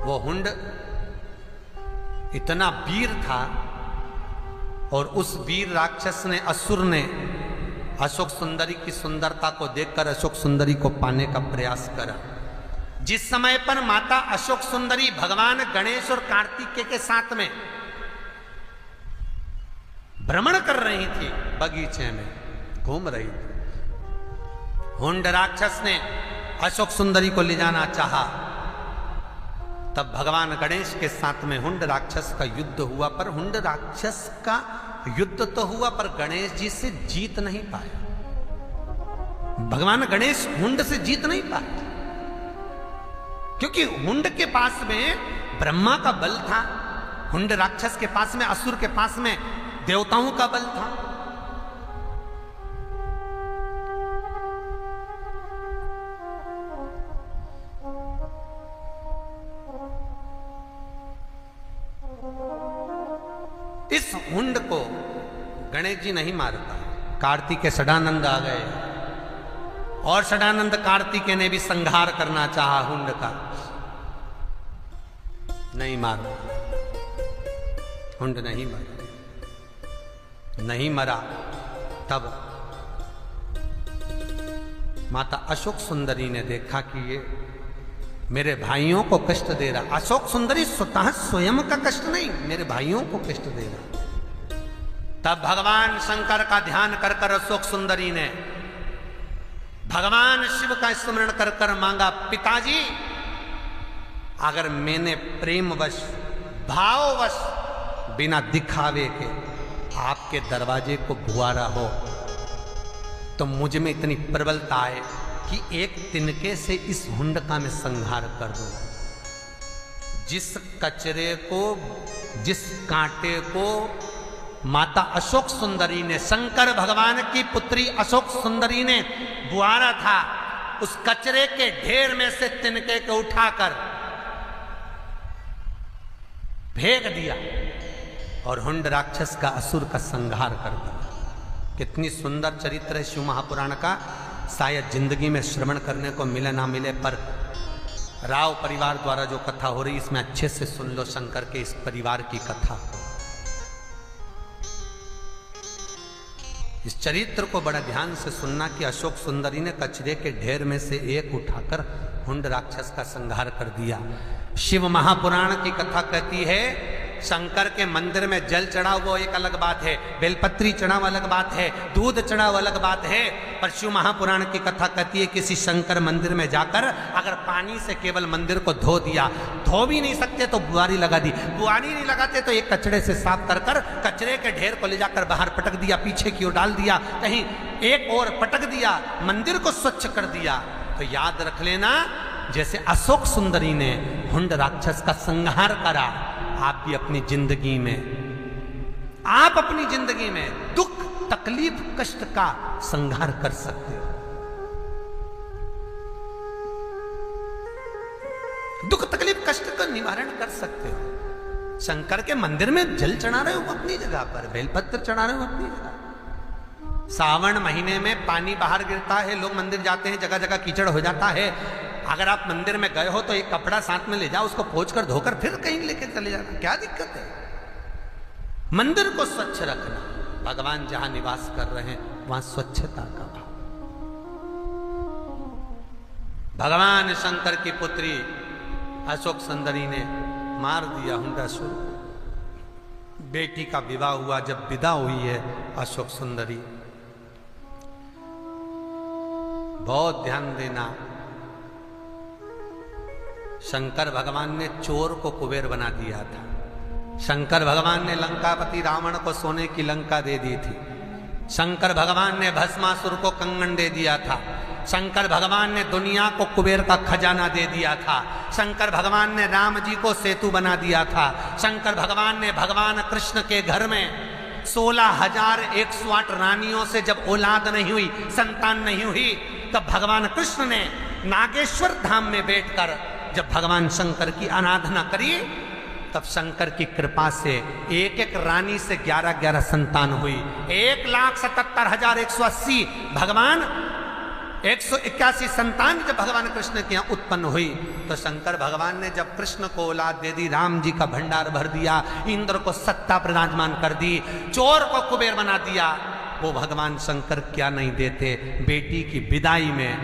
वो हुंड इतना वीर था और उस वीर राक्षस ने, असुर ने अशोक सुंदरी की सुंदरता को देखकर अशोक सुंदरी को पाने का प्रयास करा। जिस समय पर माता अशोक सुंदरी भगवान गणेश और कार्तिकेय के साथ में भ्रमण कर रही थी, बगीचे में घूम रही थी, हुंड राक्षस ने अशोक सुंदरी को ले जाना चाहा। तब भगवान गणेश के साथ में हुंड राक्षस का युद्ध हुआ, पर हुंड राक्षस का युद्ध तो हुआ पर गणेश जी से जीत नहीं पाया। भगवान गणेश हुंड से जीत नहीं पाए, क्योंकि हुंड के पास में ब्रह्मा का बल था, हुंड राक्षस के पास में, असुर के पास में देवताओं का बल था। इस हुंड को गणेश जी नहीं मार पाए। कार्तिकेय षडानंद आ गए और षडानंद कार्तिकेय ने भी संहार करना चाहा हुंड का, नहीं मारा, हुंड नहीं मरा, नहीं मरा। तब माता अशोक सुंदरी ने देखा कि ये मेरे भाइयों को कष्ट दे रहा। अशोक सुंदरी स्वतः स्वयं का कष्ट नहीं, मेरे भाइयों को कष्ट दे रहा। तब भगवान शंकर का ध्यान कर कर अशोक सुंदरी ने भगवान शिव का स्मरण कर कर मांगा, पिताजी अगर मैंने प्रेमवश, भाववश, बिना दिखावे के आपके दरवाजे को बुआरा हो तो मुझ में इतनी प्रबलता आए कि एक तिनके से इस हुंड का मैं संहार कर दूं। जिस कचरे को, जिस कांटे को माता अशोक सुंदरी ने, शंकर भगवान की पुत्री अशोक सुंदरी ने बुआरा था, उस कचरे के ढेर में से तिनके को उठाकर फेंक दिया और हुंड राक्षस का, असुर का संहार कर दिया। कितनी सुंदर चरित्र है शिव महापुराण का। शायद जिंदगी में श्रवण करने को मिले ना मिले, पर राव परिवार द्वारा जो कथा हो रही इसमें अच्छे से सुन लो शंकर के इस परिवार की कथा। इस चरित्र को बड़ा ध्यान से सुनना कि अशोक सुंदरी ने कचरे के ढेर में से एक उठाकर हुंड राक्षस का संहार कर दिया। शिव महापुराण की कथा कहती है शंकर के मंदिर में जल चढ़ा वो एक अलग बात है, बेलपत्री चढ़ा वो अलग बात है, दूध चढ़ा वो अलग बात है, पर शिव महापुराण की कथा कहती है किसी शंकर मंदिर में जाकर अगर पानी से केवल मंदिर को धो दिया, धो भी नहीं सकते तो बुआरी लगा दी, बुआरी नहीं लगाते तो एक कचड़े से साफ कर कर कचरे के ढेर को ले जाकर बाहर पटक दिया, पीछे की ओर डाल दिया, कहीं एक और पटक दिया, मंदिर को स्वच्छ कर दिया। तो याद रख लेना, जैसे अशोक सुंदरी ने हुंड राक्षस का संहार करा, आप भी अपनी जिंदगी में, आप अपनी जिंदगी में दुख, तकलीफ, कष्ट का संहार कर सकते हो। दुख, तकलीफ, कष्ट का निवारण कर सकते हो। शंकर के मंदिर में जल चढ़ा रहे हो अपनी जगह पर, बेलपत्र चढ़ा रहे हो अपनी जगह। सावन महीने में पानी बाहर गिरता है, लोग मंदिर जाते हैं, जगह जगह कीचड़ हो जाता है। अगर आप मंदिर में गए हो तो एक कपड़ा साथ में ले जाओ, उसको पोंछ कर धोकर फिर कहीं लेके चले जाना, क्या दिक्कत है? मंदिर को स्वच्छ रखना। भगवान जहां निवास कर रहे हैं वहां स्वच्छता का भाव। भगवान शंकर की पुत्री अशोक सुंदरी ने मार दिया हुंडासुर। बेटी का विवाह हुआ, जब विदा हुई है अशोक सुंदरी, बहुत ध्यान देना, शंकर भगवान ने चोर को कुबेर बना दिया था। शंकर भगवान ने लंकापति रावण को सोने की लंका दे दी थी। शंकर भगवान ने भस्मासुर को कंगन दे दिया था। शंकर भगवान ने दुनिया को कुबेर का खजाना दे दिया था। शंकर भगवान ने राम जी को सेतु बना दिया था। शंकर भगवान ने भगवान कृष्ण के घर में 16,108 रानियों से जब औलाद नहीं हुई, संतान नहीं हुई, तब भगवान कृष्ण ने नागेश्वर धाम में बैठकर जब भगवान शंकर की आराधना करी, तब शंकर की कृपा से एक एक रानी से 11-11 संतान हुई। 1,77,180 भगवान 181 संतान जब भगवान कृष्ण के यहाँ उत्पन्न हुई, तो शंकर भगवान ने जब कृष्ण को औलाद दे दी, राम जी का भंडार भर दिया, इंद्र को सत्ता प्रदान कर दी, चोर को कुबेर बना दिया, वो भगवान शंकर क्या नहीं देते बेटी की विदाई में।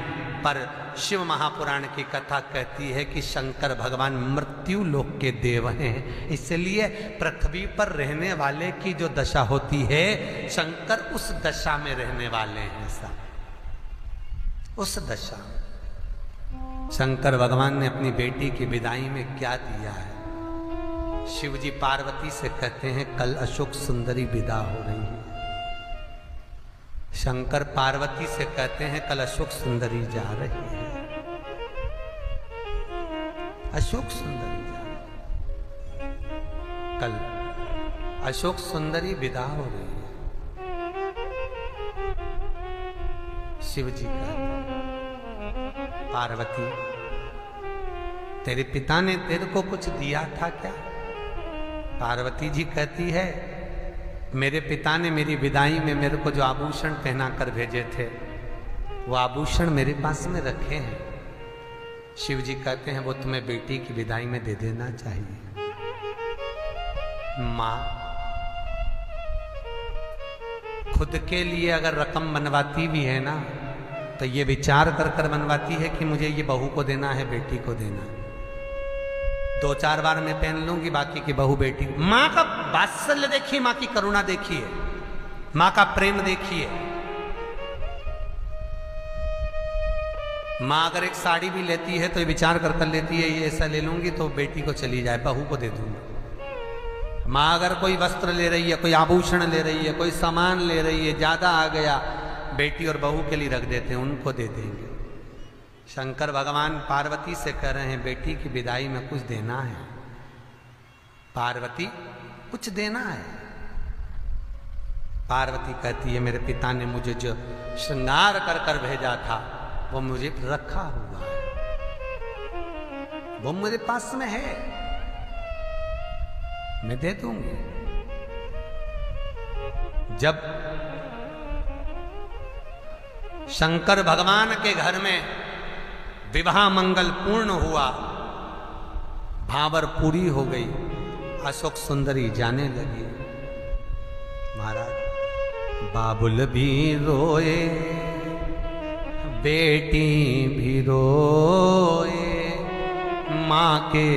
पर शिव महापुराण की कथा कहती है कि शंकर भगवान मृत्यु लोक के देव हैं, इसलिए पृथ्वी पर रहने वाले की जो दशा होती है, शंकर उस दशा में रहने वाले हैं। सब उस दशा शंकर भगवान ने अपनी बेटी की विदाई में क्या दिया है। शिव जी पार्वती से कहते हैं कल अशोक सुंदरी विदा हो रही है। शंकर पार्वती से कहते हैं कल अशोक सुंदरी जा रही है। अशोक सुंदरी जा रही है, कल अशोक सुंदरी विदा हो रही है। शिव जी कहते हैं पार्वती तेरे पिता ने तेरे को कुछ दिया था क्या? पार्वती जी कहती है मेरे पिता ने मेरी विदाई में मेरे को जो आभूषण पहना कर भेजे थे, वो आभूषण मेरे पास में रखे हैं। शिव जी कहते हैं वो तुम्हें बेटी की विदाई में दे देना चाहिए। माँ खुद के लिए अगर रकम बनवाती भी है ना, तो ये विचार कर कर बनवाती है कि मुझे ये बहू को देना है, बेटी को देना है। 2-4 बार मैं पहन लूंगी, बाकी की बहू बेटी। माँ का वात्सल्य देखिए, माँ की करुणा देखिए, माँ का प्रेम देखिए। माँ अगर एक साड़ी भी लेती है तो ये विचार कर कर लेती है ये ऐसा ले लूंगी तो बेटी को चली जाए, बहू को दे दूंगी। माँ अगर कोई वस्त्र ले रही है, कोई आभूषण ले रही है, कोई सामान ले रही है, ज्यादा आ गया, बेटी और बहू के लिए रख देते हैं, उनको दे देंगे। शंकर भगवान पार्वती से कह रहे हैं बेटी की विदाई में कुछ देना है। पार्वती कुछ देना है। पार्वती कहती है मेरे पिता ने मुझे जो श्रृंगार कर कर भेजा था वो मुझे रखा हुआ है, वो मेरे पास में है, मैं दे दूंगी। जब शंकर भगवान के घर में विवाह मंगल पूर्ण हुआ, भावर पूरी हो गई, अशोक सुंदरी जाने लगी। महाराज बाबुल भी रोए, बेटी भी रोए, माँ के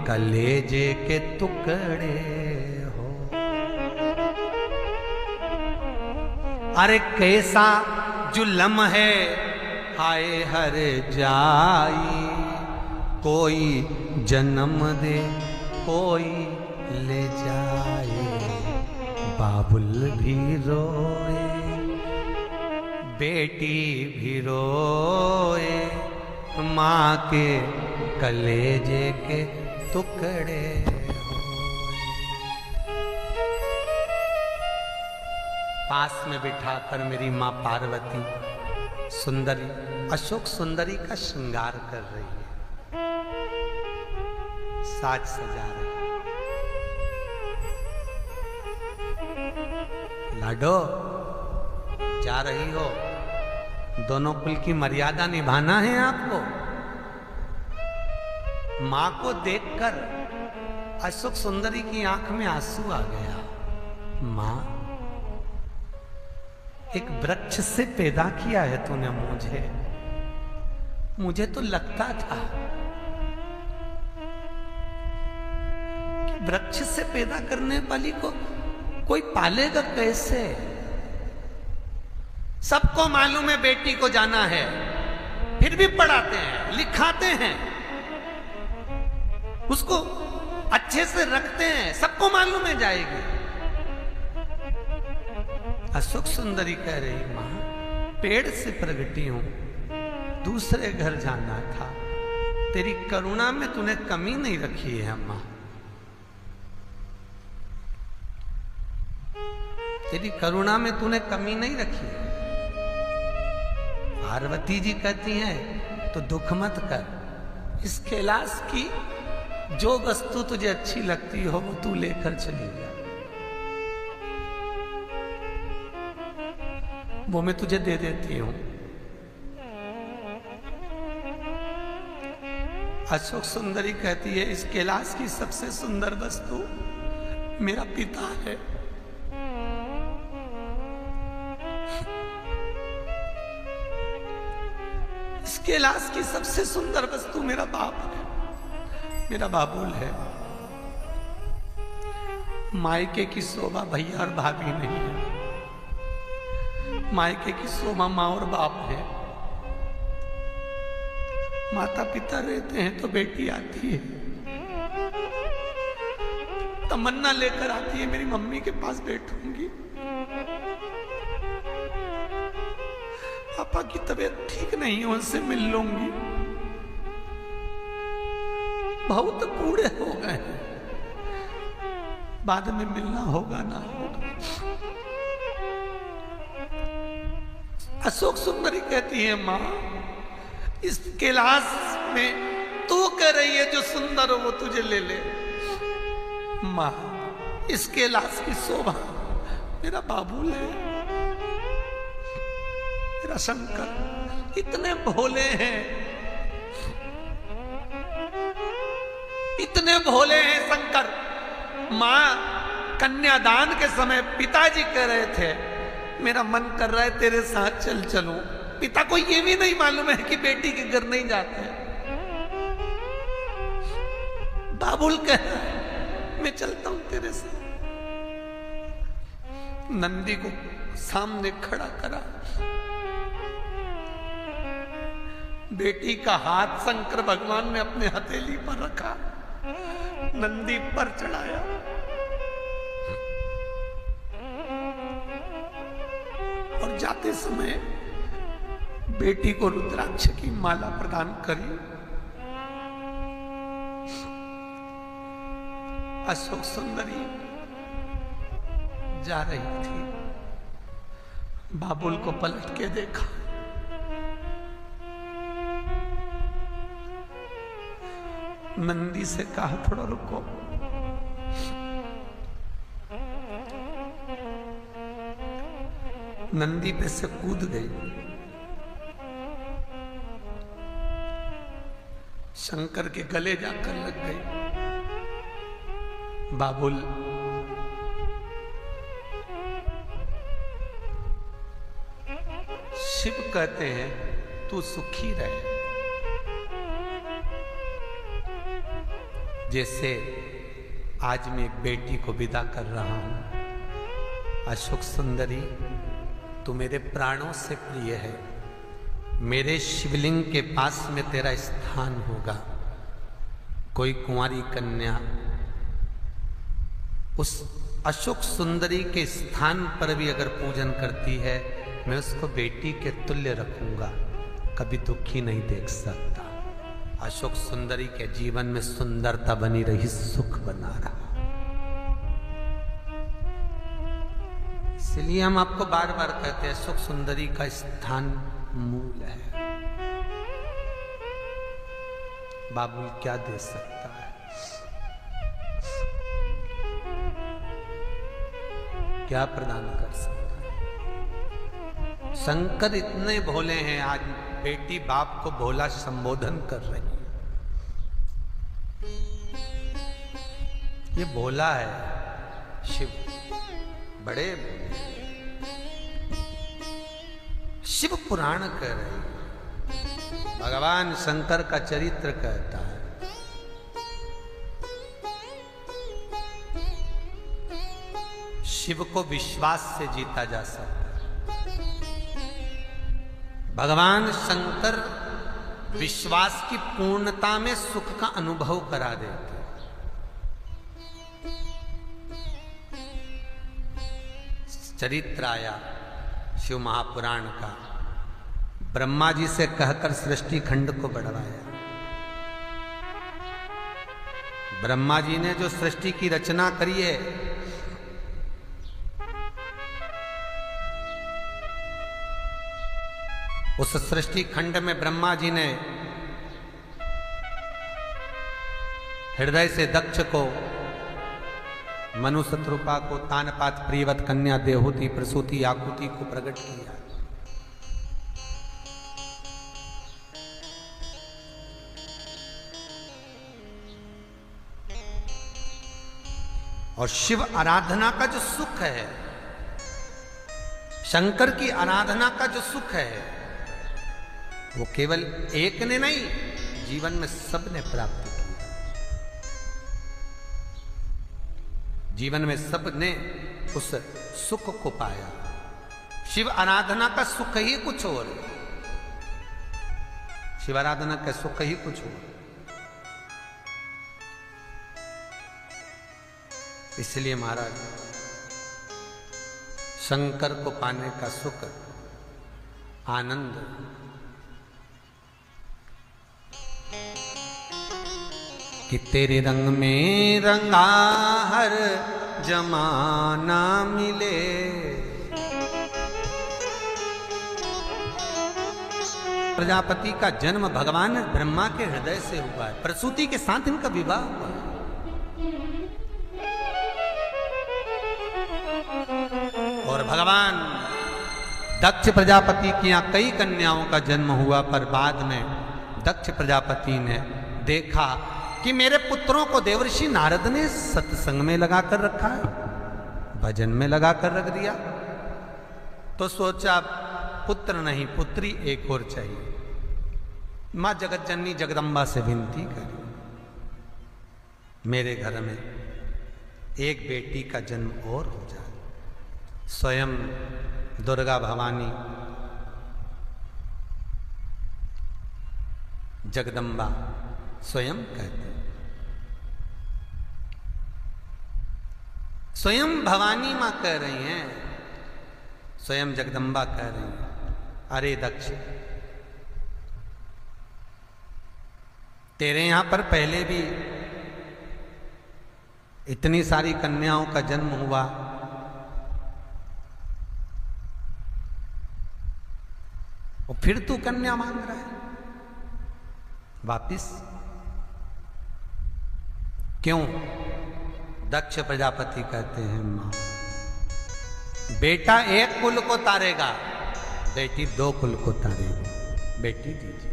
कलेजे के टुकड़े हो। अरे कैसा जुल्म है हाय हर जाई, कोई जन्म दे कोई ले जाए। बाबुल भी रोए, बेटी भी रोए, माँ के कलेजे के टुकड़े होए। पास में बिठाकर मेरी माँ पार्वती सुंदरी अशोक सुंदरी का श्रृंगार कर रही है, साज सजा रही है। लाडो जा रही हो, दोनों कुल की मर्यादा निभाना है आपको। मां को देखकर अशोक सुंदरी की आंख में आंसू आ गया। मां, एक वृक्ष से पैदा किया है तूने मुझे तो लगता था कि वृक्ष से पैदा करने वाली को कोई पालेगा कैसे। सबको मालूम है बेटी को जाना है, फिर भी पढ़ाते हैं, लिखाते हैं, उसको अच्छे से रखते हैं, सबको मालूम है जाएगी। अशोक सुंदरी कह रही, मां पेड़ से प्रगटी हूं, दूसरे घर जाना था, तेरी करुणा में तूने कमी नहीं रखी है मां, तेरी करुणा में तूने कमी नहीं रखी है। पार्वती जी कहती हैं तो दुख मत कर, इस कैलाश की जो वस्तु तुझे अच्छी लगती हो वो तू लेकर चली जा, वो मैं तुझे दे देती हूं। अशोक सुंदरी कहती है, इस कैलाश की सबसे सुंदर वस्तु मेरा पिता है। इस कैलाश की सबसे सुंदर वस्तु मेरा बाप है, मेरा बाबुल है। मायके की शोभा भैया और भाभी नहीं है, मायके की शोभा माँ और बाप है। माता पिता रहते हैं तो बेटी आती है, तमन्ना लेकर आती है, मेरी मम्मी के पास बैठूंगी, पापा की तबीयत ठीक नहीं है, उनसे मिल लूंगी। बहुत बूढ़े हो गए हैं, बाद में मिलना होगा ना होगा। अशोक सुंदरी कहती है, मां इस कैलाश में तू कह रही है जो सुंदर हो वो तुझे ले ले। मां, इस कैलाश की शोभा मेरा बाबुल है, मेरा शंकर। इतने भोले हैं, इतने भोले हैं शंकर। मां कन्यादान के समय पिताजी कह रहे थे, मेरा मन कर रहा है तेरे साथ चल चलूं। पिता को ये भी नहीं मालूम है कि बेटी के घर नहीं जाते। बाबुल कह रहा है, मैं चलता हूं तेरे साथ। नंदी को सामने खड़ा करा, बेटी का हाथ शंकर भगवान ने अपने हथेली पर रखा, नंदी पर चढ़ाया, और जाते समय बेटी को रुद्राक्ष की माला प्रदान करी। अशोक सुंदरी जा रही थी, बाबुल को पलट के देखा, नंदी से कहा थोड़ा रुको। नंदी पे से कूद गई, शंकर के गले जाकर लग गई। बाबुल शिव कहते हैं तू सुखी रहे। जैसे आज मैं एक बेटी को विदा कर रहा हूं, अशोक सुंदरी तू मेरे प्राणों से प्रिय है, मेरे शिवलिंग के पास में तेरा स्थान होगा। कोई कुंवारी कन्या उस अशोक सुंदरी के स्थान पर भी अगर पूजन करती है, मैं उसको बेटी के तुल्य रखूंगा, कभी दुखी नहीं देख सकता। अशोक सुंदरी के जीवन में सुंदरता बनी रही, सुख बना रहा। इसलिए हम आपको बार बार कहते हैं, अशोक सुंदरी का स्थान मूल है। बाबुल क्या दे सकता है? क्या प्रदान कर सकता है? शंकर इतने भोले हैं, आज बेटी बाप को भोला संबोधन कर रही है। ये भोला है शिव, बड़े शिव पुराण कह रहे हैं। भगवान शंकर का चरित्र कहता है, शिव को विश्वास से जीता जा सकता है। भगवान शंकर विश्वास की पूर्णता में सुख का अनुभव करा देते। चरित्र आया शिव महापुराण का, ब्रह्मा जी से कहकर सृष्टि खंड को बढ़वाया। ब्रह्मा जी ने जो सृष्टि की रचना करी है, उस सृष्टि खंड में ब्रह्मा जी ने हृदय से दक्ष को, मनु शत्रुपा को, तानपात प्रियवत कन्या देहूति प्रसूति आकुति को प्रकट किया। और शिव आराधना का जो सुख है, शंकर की आराधना का जो सुख है, वो केवल एक ने नहीं, जीवन में सबने प्राप्त किया। जीवन में सबने उस सुख को पाया। शिव आराधना का सुख ही कुछ और है। शिव आराधना का सुख ही कुछ और। इसलिए महाराज, शंकर को पाने का सुख, आनंद कि तेरे रंग में रंगा हर जमाना मिले। प्रजापति का जन्म भगवान ब्रह्मा के हृदय से हुआ है। प्रसूति के साथ इनका विवाह हुआ है। और भगवान दक्ष प्रजापति की यहाँ कई कन्याओं का जन्म हुआ, पर बाद में दक्ष प्रजापति ने देखा कि मेरे पुत्रों को देवर्षि नारद ने सत्संग में लगाकर रखा है, भजन में लगाकर रख दिया, तो सोचा पुत्र नहीं पुत्री एक और चाहिए। मां जगत जननी जगदम्बा से विनती करी, मेरे घर में एक बेटी का जन्म और हो जाए। स्वयं दुर्गा भवानी जगदम्बा स्वयं कहते, स्वयं भवानी मां कह रही हैं, स्वयं जगदम्बा कह रही हैं, अरे दक्ष, तेरे यहां पर पहले भी इतनी सारी कन्याओं का जन्म हुआ, और फिर तू कन्या मांग रहा है वापिस क्यों? दक्ष प्रजापति कहते हैं, मां, बेटा एक कुल को तारेगा, बेटी दो कुल को तारेगी, बेटी दीजिए।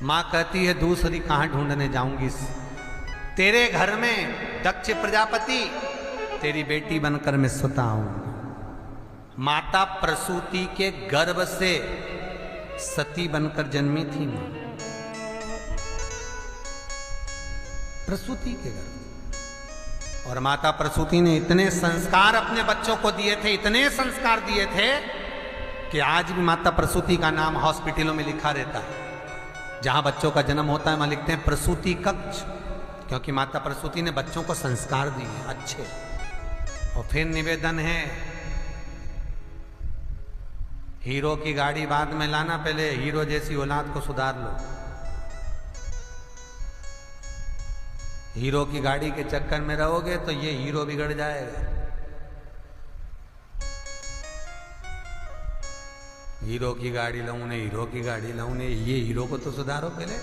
मां कहती है दूसरी कहां ढूंढने जाऊंगी, तेरे घर में दक्ष प्रजापति तेरी बेटी बनकर मैं सुता हूं। माता प्रसूति के गर्भ से सती बनकर जन्मी थी मां, प्रसूति के गर्भ। और माता प्रसूति ने इतने संस्कार अपने बच्चों को दिए थे, इतने संस्कार दिए थे कि आज भी माता प्रसूति का नाम हॉस्पिटलों में लिखा रहता है। जहां बच्चों का जन्म होता है वहां लिखते हैं प्रसूति कक्ष, क्योंकि माता प्रसूति ने बच्चों को संस्कार दिए अच्छे। और फिर निवेदन है, हीरो की गाड़ी बाद में लाना, पहले हीरो जैसी औलाद को सुधार लो। हीरो की गाड़ी के चक्कर में रहोगे तो ये हीरो बिगड़ जाएगा। हीरो की गाड़ी लाऊं ने, हीरो की गाड़ी लाऊं ने, ये हीरो को तो सुधारो पहले।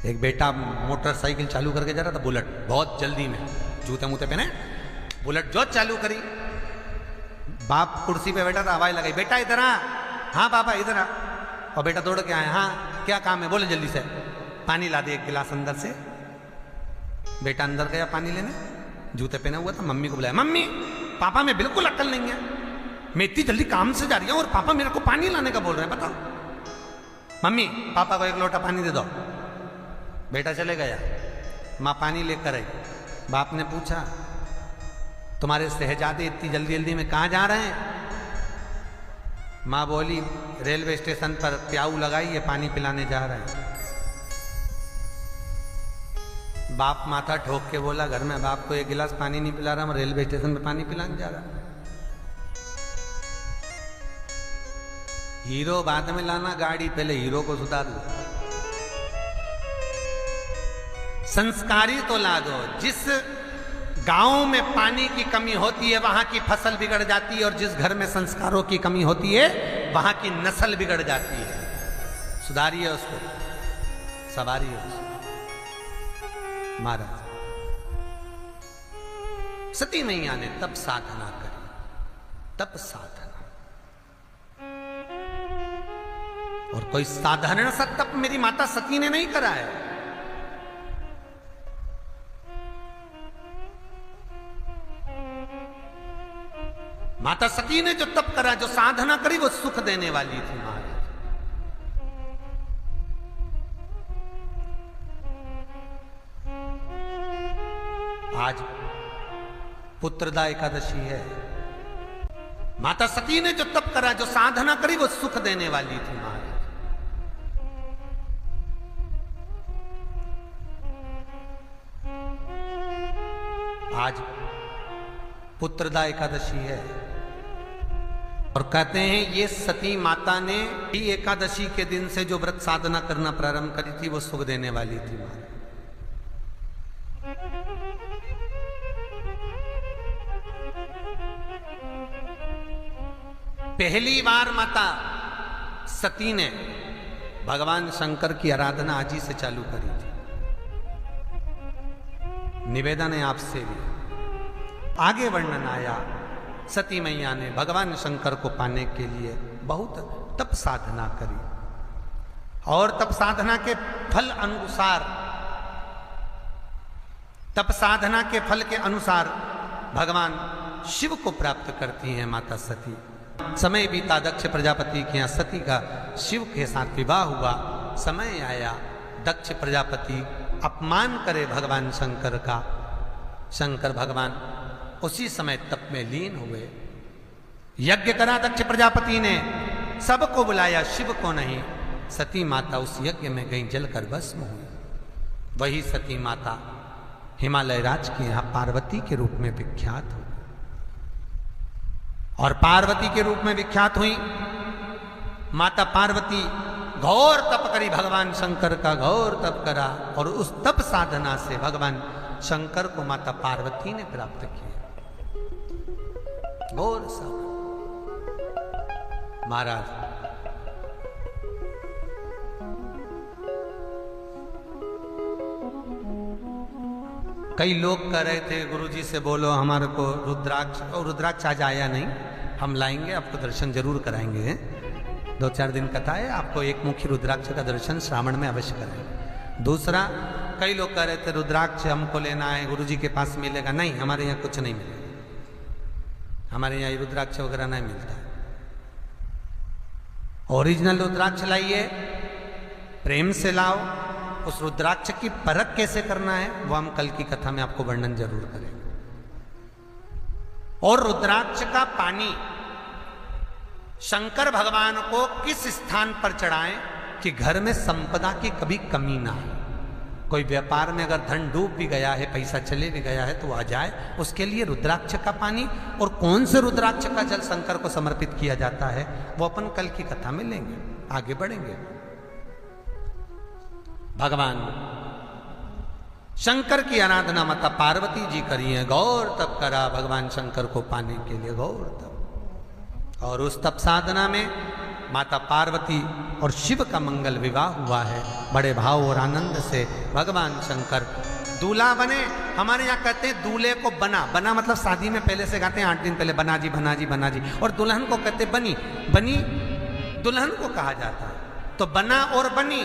एक बेटा मोटरसाइकिल चालू करके जा रहा था, बुलेट, बहुत जल्दी में, जूते मूते पहने, बुलेट जो चालू करी, बाप कुर्सी पे बैठा था, हवाई लगाई, बेटा इधर आ, हाँ पापा इधर आ, और बेटा दौड़ के आए, हाँ क्या काम है, बोले जल्दी से, पानी ला दे एक गिलास अंदर से। बेटा अंदर गया पानी लेने, जूते पहने हुआ था, मम्मी को बुलाया, मम्मी पापा में बिल्कुल अक्ल नहीं है, मैं इतनी जल्दी काम से जा रही हूँ और पापा मेरे को पानी लाने का बोल रहे हैं, बताओ। मम्मी पापा को एक लोटा पानी दे दो। बेटा चले गया, माँ पानी लेकर आई। बाप ने पूछा, तुम्हारे शहजादे इतनी जल्दी जल्दी में कहाँ जा रहे हैं? माँ बोली, रेलवे स्टेशन पर प्याऊ लगाई है, पानी पिलाने जा रहे हैं। बाप माथा ठोक के बोला, घर में बाप को एक गिलास पानी नहीं पिला रहा, मैं रेलवे स्टेशन पे पानी पिलाने जा रहा। हीरो बाद में लाना गाड़ी, पहले हीरो को सुधार दो। संस्कारी तो ला दो। जिस गांव में पानी की कमी होती है वहां की फसल बिगड़ जाती है, और जिस घर में संस्कारों की कमी होती है वहां की नस्ल बिगड़ जाती है। सुधारिए उसको, सवारिए उसको। महाराज सती मैया ने तब साधना करी, तब साधना, और कोई साधारण सा तप मेरी माता सती ने नहीं करा है। माता सती ने जो तप करा, जो साधना करी, वो सुख देने वाली थी महाराज। आज पुत्रदा एकादशी है। माता सती ने जो तप करा, जो साधना करी, वो सुख देने वाली थी महाराज। आज पुत्रदा एकादशी है, और कहते हैं ये सती माता ने ही एकादशी के दिन से जो व्रत साधना करना प्रारंभ करी थी, वो सुख देने वाली थी महाराज। पहली बार माता सती ने भगवान शंकर की आराधना आज ही से चालू करी थी। निवेदन है आपसे भी, आगे वर्णन आया, सती मैया ने भगवान शंकर को पाने के लिए बहुत तप साधना करी, और तप साधना के फल अनुसार, तप साधना के फल के अनुसार भगवान शिव को प्राप्त करती हैं माता सती। समय बीता, दक्ष प्रजापति के यहाँ सती का शिव के साथ विवाह हुआ। समय आया, दक्ष प्रजापति अपमान करे भगवान शंकर का। शंकर भगवान उसी समय तप में लीन हुए। यज्ञ करा दक्ष प्रजापति ने, सबको बुलाया, शिव को नहीं। सती माता उस यज्ञ में गई, जलकर भस्म हुई। वही सती माता हिमालय राज के यहाँ पार्वती के रूप में विख्यात हुई, और पार्वती के रूप में विख्यात हुई। माता पार्वती घोर तप करी, भगवान शंकर का घोर तप करा, और उस तप साधना से भगवान शंकर को माता पार्वती ने प्राप्त किया। घोर साधना महाराज। कई लोग कह रहे थे गुरुजी से बोलो हमारे को रुद्राक्ष, और रुद्राक्ष आज आया नहीं, हम लाएंगे, आपको दर्शन जरूर कराएंगे। 2-4 दिन कथा है, आपको एक मुखी रुद्राक्ष का दर्शन श्रावण में अवश्य कराएंगे। दूसरा, कई लोग कह रहे थे रुद्राक्ष हमको लेना है, गुरुजी के पास मिलेगा। नहीं, हमारे यहाँ कुछ नहीं मिलेगा, हमारे यहाँ रुद्राक्ष वगैरह नहीं मिलता है। ओरिजिनल रुद्राक्ष लाइए, प्रेम से लाओ। उस रुद्राक्ष की परख कैसे करना है वो हम कल की कथा में आपको वर्णन जरूर करेंगे। और रुद्राक्ष का पानी शंकर भगवान को किस स्थान पर चढ़ाएं कि घर में संपदा की कभी कमी ना हो। कोई व्यापार में अगर धन डूब भी गया है, पैसा चले भी गया है, तो आ जाए, उसके लिए रुद्राक्ष का पानी। और कौन से रुद्राक्ष का जल शंकर को समर्पित किया जाता है वो अपन कल की कथा में लेंगे, आगे बढ़ेंगे। भगवान शंकर की आराधना माता पार्वती जी करी है, गौर तप करा भगवान शंकर को पाने के लिए, गौर तप। और उस तप साधना में माता पार्वती और शिव का मंगल विवाह हुआ है। बड़े भाव और आनंद से भगवान शंकर दूल्हा बने। हमारे यहाँ कहते हैं दूल्हे को बना, बना मतलब शादी में पहले से गाते हैं 8 दिन पहले बना जी बना जी बना जी, और दुल्हन को कहते बनी, बनी दुल्हन को कहा जाता है। तो बना और बनी,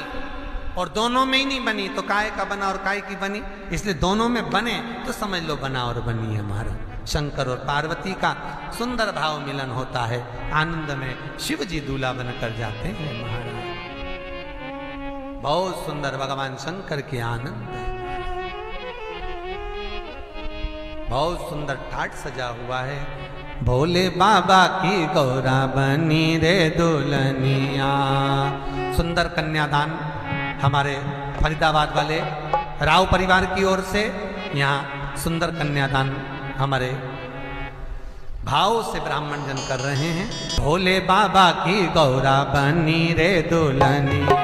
और दोनों में ही नहीं बनी तो काय का बना और काय की बनी, इसलिए दोनों में बने तो समझ लो बना और बनी है हमारा। शंकर और पार्वती का सुंदर भाव मिलन होता है, आनंद में शिव जी दूल्हा बनकर जाते हैं महाराज। बहुत सुंदर भगवान शंकर के आनंद है। बहुत सुंदर ठाट सजा हुआ है। भोले बाबा की गौरा बनी रे दुल्हनिया। सुंदर कन्यादान हमारे फरीदाबाद वाले राव परिवार की ओर से यहाँ सुंदर कन्यादान हमारे भाव से ब्राह्मण जन कर रहे हैं। भोले बाबा की गौरा बनी रे दुल्हनिया।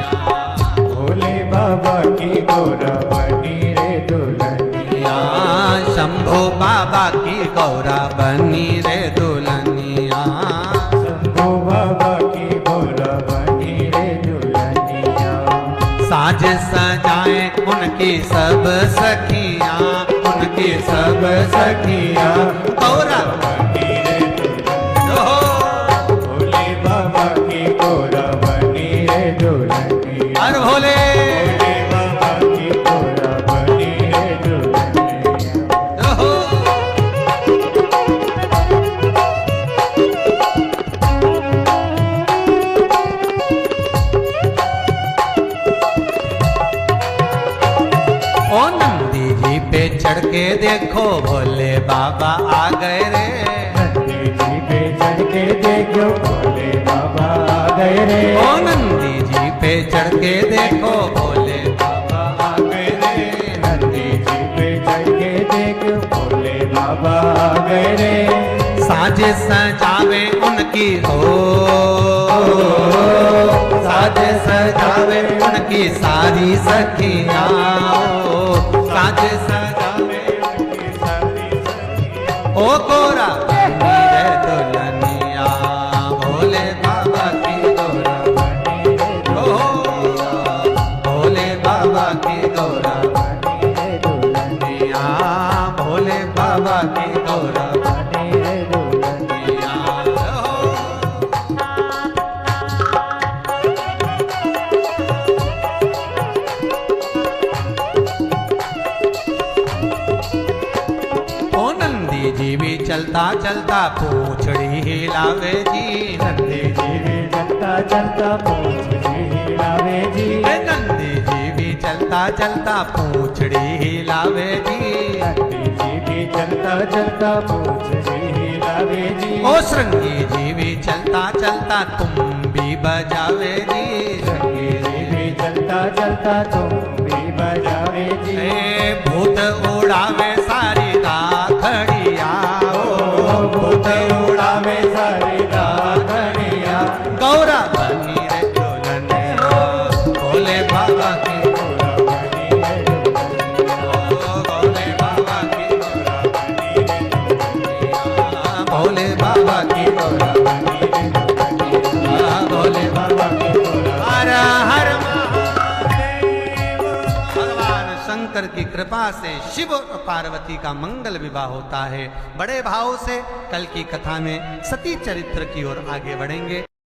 भोले बाबा की गौरा बनी रे दुल्हनिया।
शंभो बाबा की गौरा बनी रे दुल्हनिया।
शंभो बाबा की गौरा बनी रे दुल्हनिया।
साज सजाए उनकी सब सखियाँ, उनकी सब सखियाँ गौरा
बनी रे दुल्हनिया। भोले बाबा की गौरा बनी रे दुल्हनिया।
हर भोले
भोले बाबा की गौरा बनी रे दुल्हनिया।
ओ नंदी जी पे चढ़ के देखो भोले बाबा आ गए रे।
नंदी जी पे चढ़ के देखो भोले बाबा आ गए रे।
ओ नंदी जी पे चढ़ के देखो भोले बाबा आ गए रे।
नंदी जी पे चढ़ के देखो भोले बाबा आ गए रे।
साज सजावे उनकी हो, साज सजावे उनकी सारी सखियाँ, साज सजावे
उनकी सारी सखियाँ।
ओ गोरा बनी रे दुल्हनिया। भोले बाबा की गौरा
बनी रे दुल्हनिया।
भोले बाबा की गौरा
बनी रे दुल्हनिया।
भोले बाबा की गौरा
बनी रे दुल्हनिया।
ओ नंदी जी भी चलता चलता पूंछड़ी हिलावे जी।
नंदी जी भी चलता चलता पूंछड़ी हिलावे जी।
नंदी जी भी चलता चलता पूंछड़ी हिलावे जी।
नंदी जी भी चलता चलता पूंछड़ी हिलावे जी।
ओ श्रृंगी जी भी चलता चलता तुम भी बजावे जी।
श्रृंगी जी भी चलता चलता तुम भी बजावे जी।
ए भूत उड़ावे सारी राखड़िया। ओ भूत
उड़ावे सारी राखड़िया।
गौरा बनी रे दुल्हनिया। भोले बाबा की
गौरा बनी रे दुल्हनिया।
भोले बाबा की गौरा
बनी रे दुल्हनिया।
भोले बाबा की गौरा
बनी रे दुल्हनिया।
भोले
बाबा की गौरा।
हर हर महादेव। भगवान शंकर की कृपा से शिव और पार्वती का मंगल विवाह होता है। बड़े भाव से कल की कथा में सती चरित्र की ओर आगे बढ़ेंगे।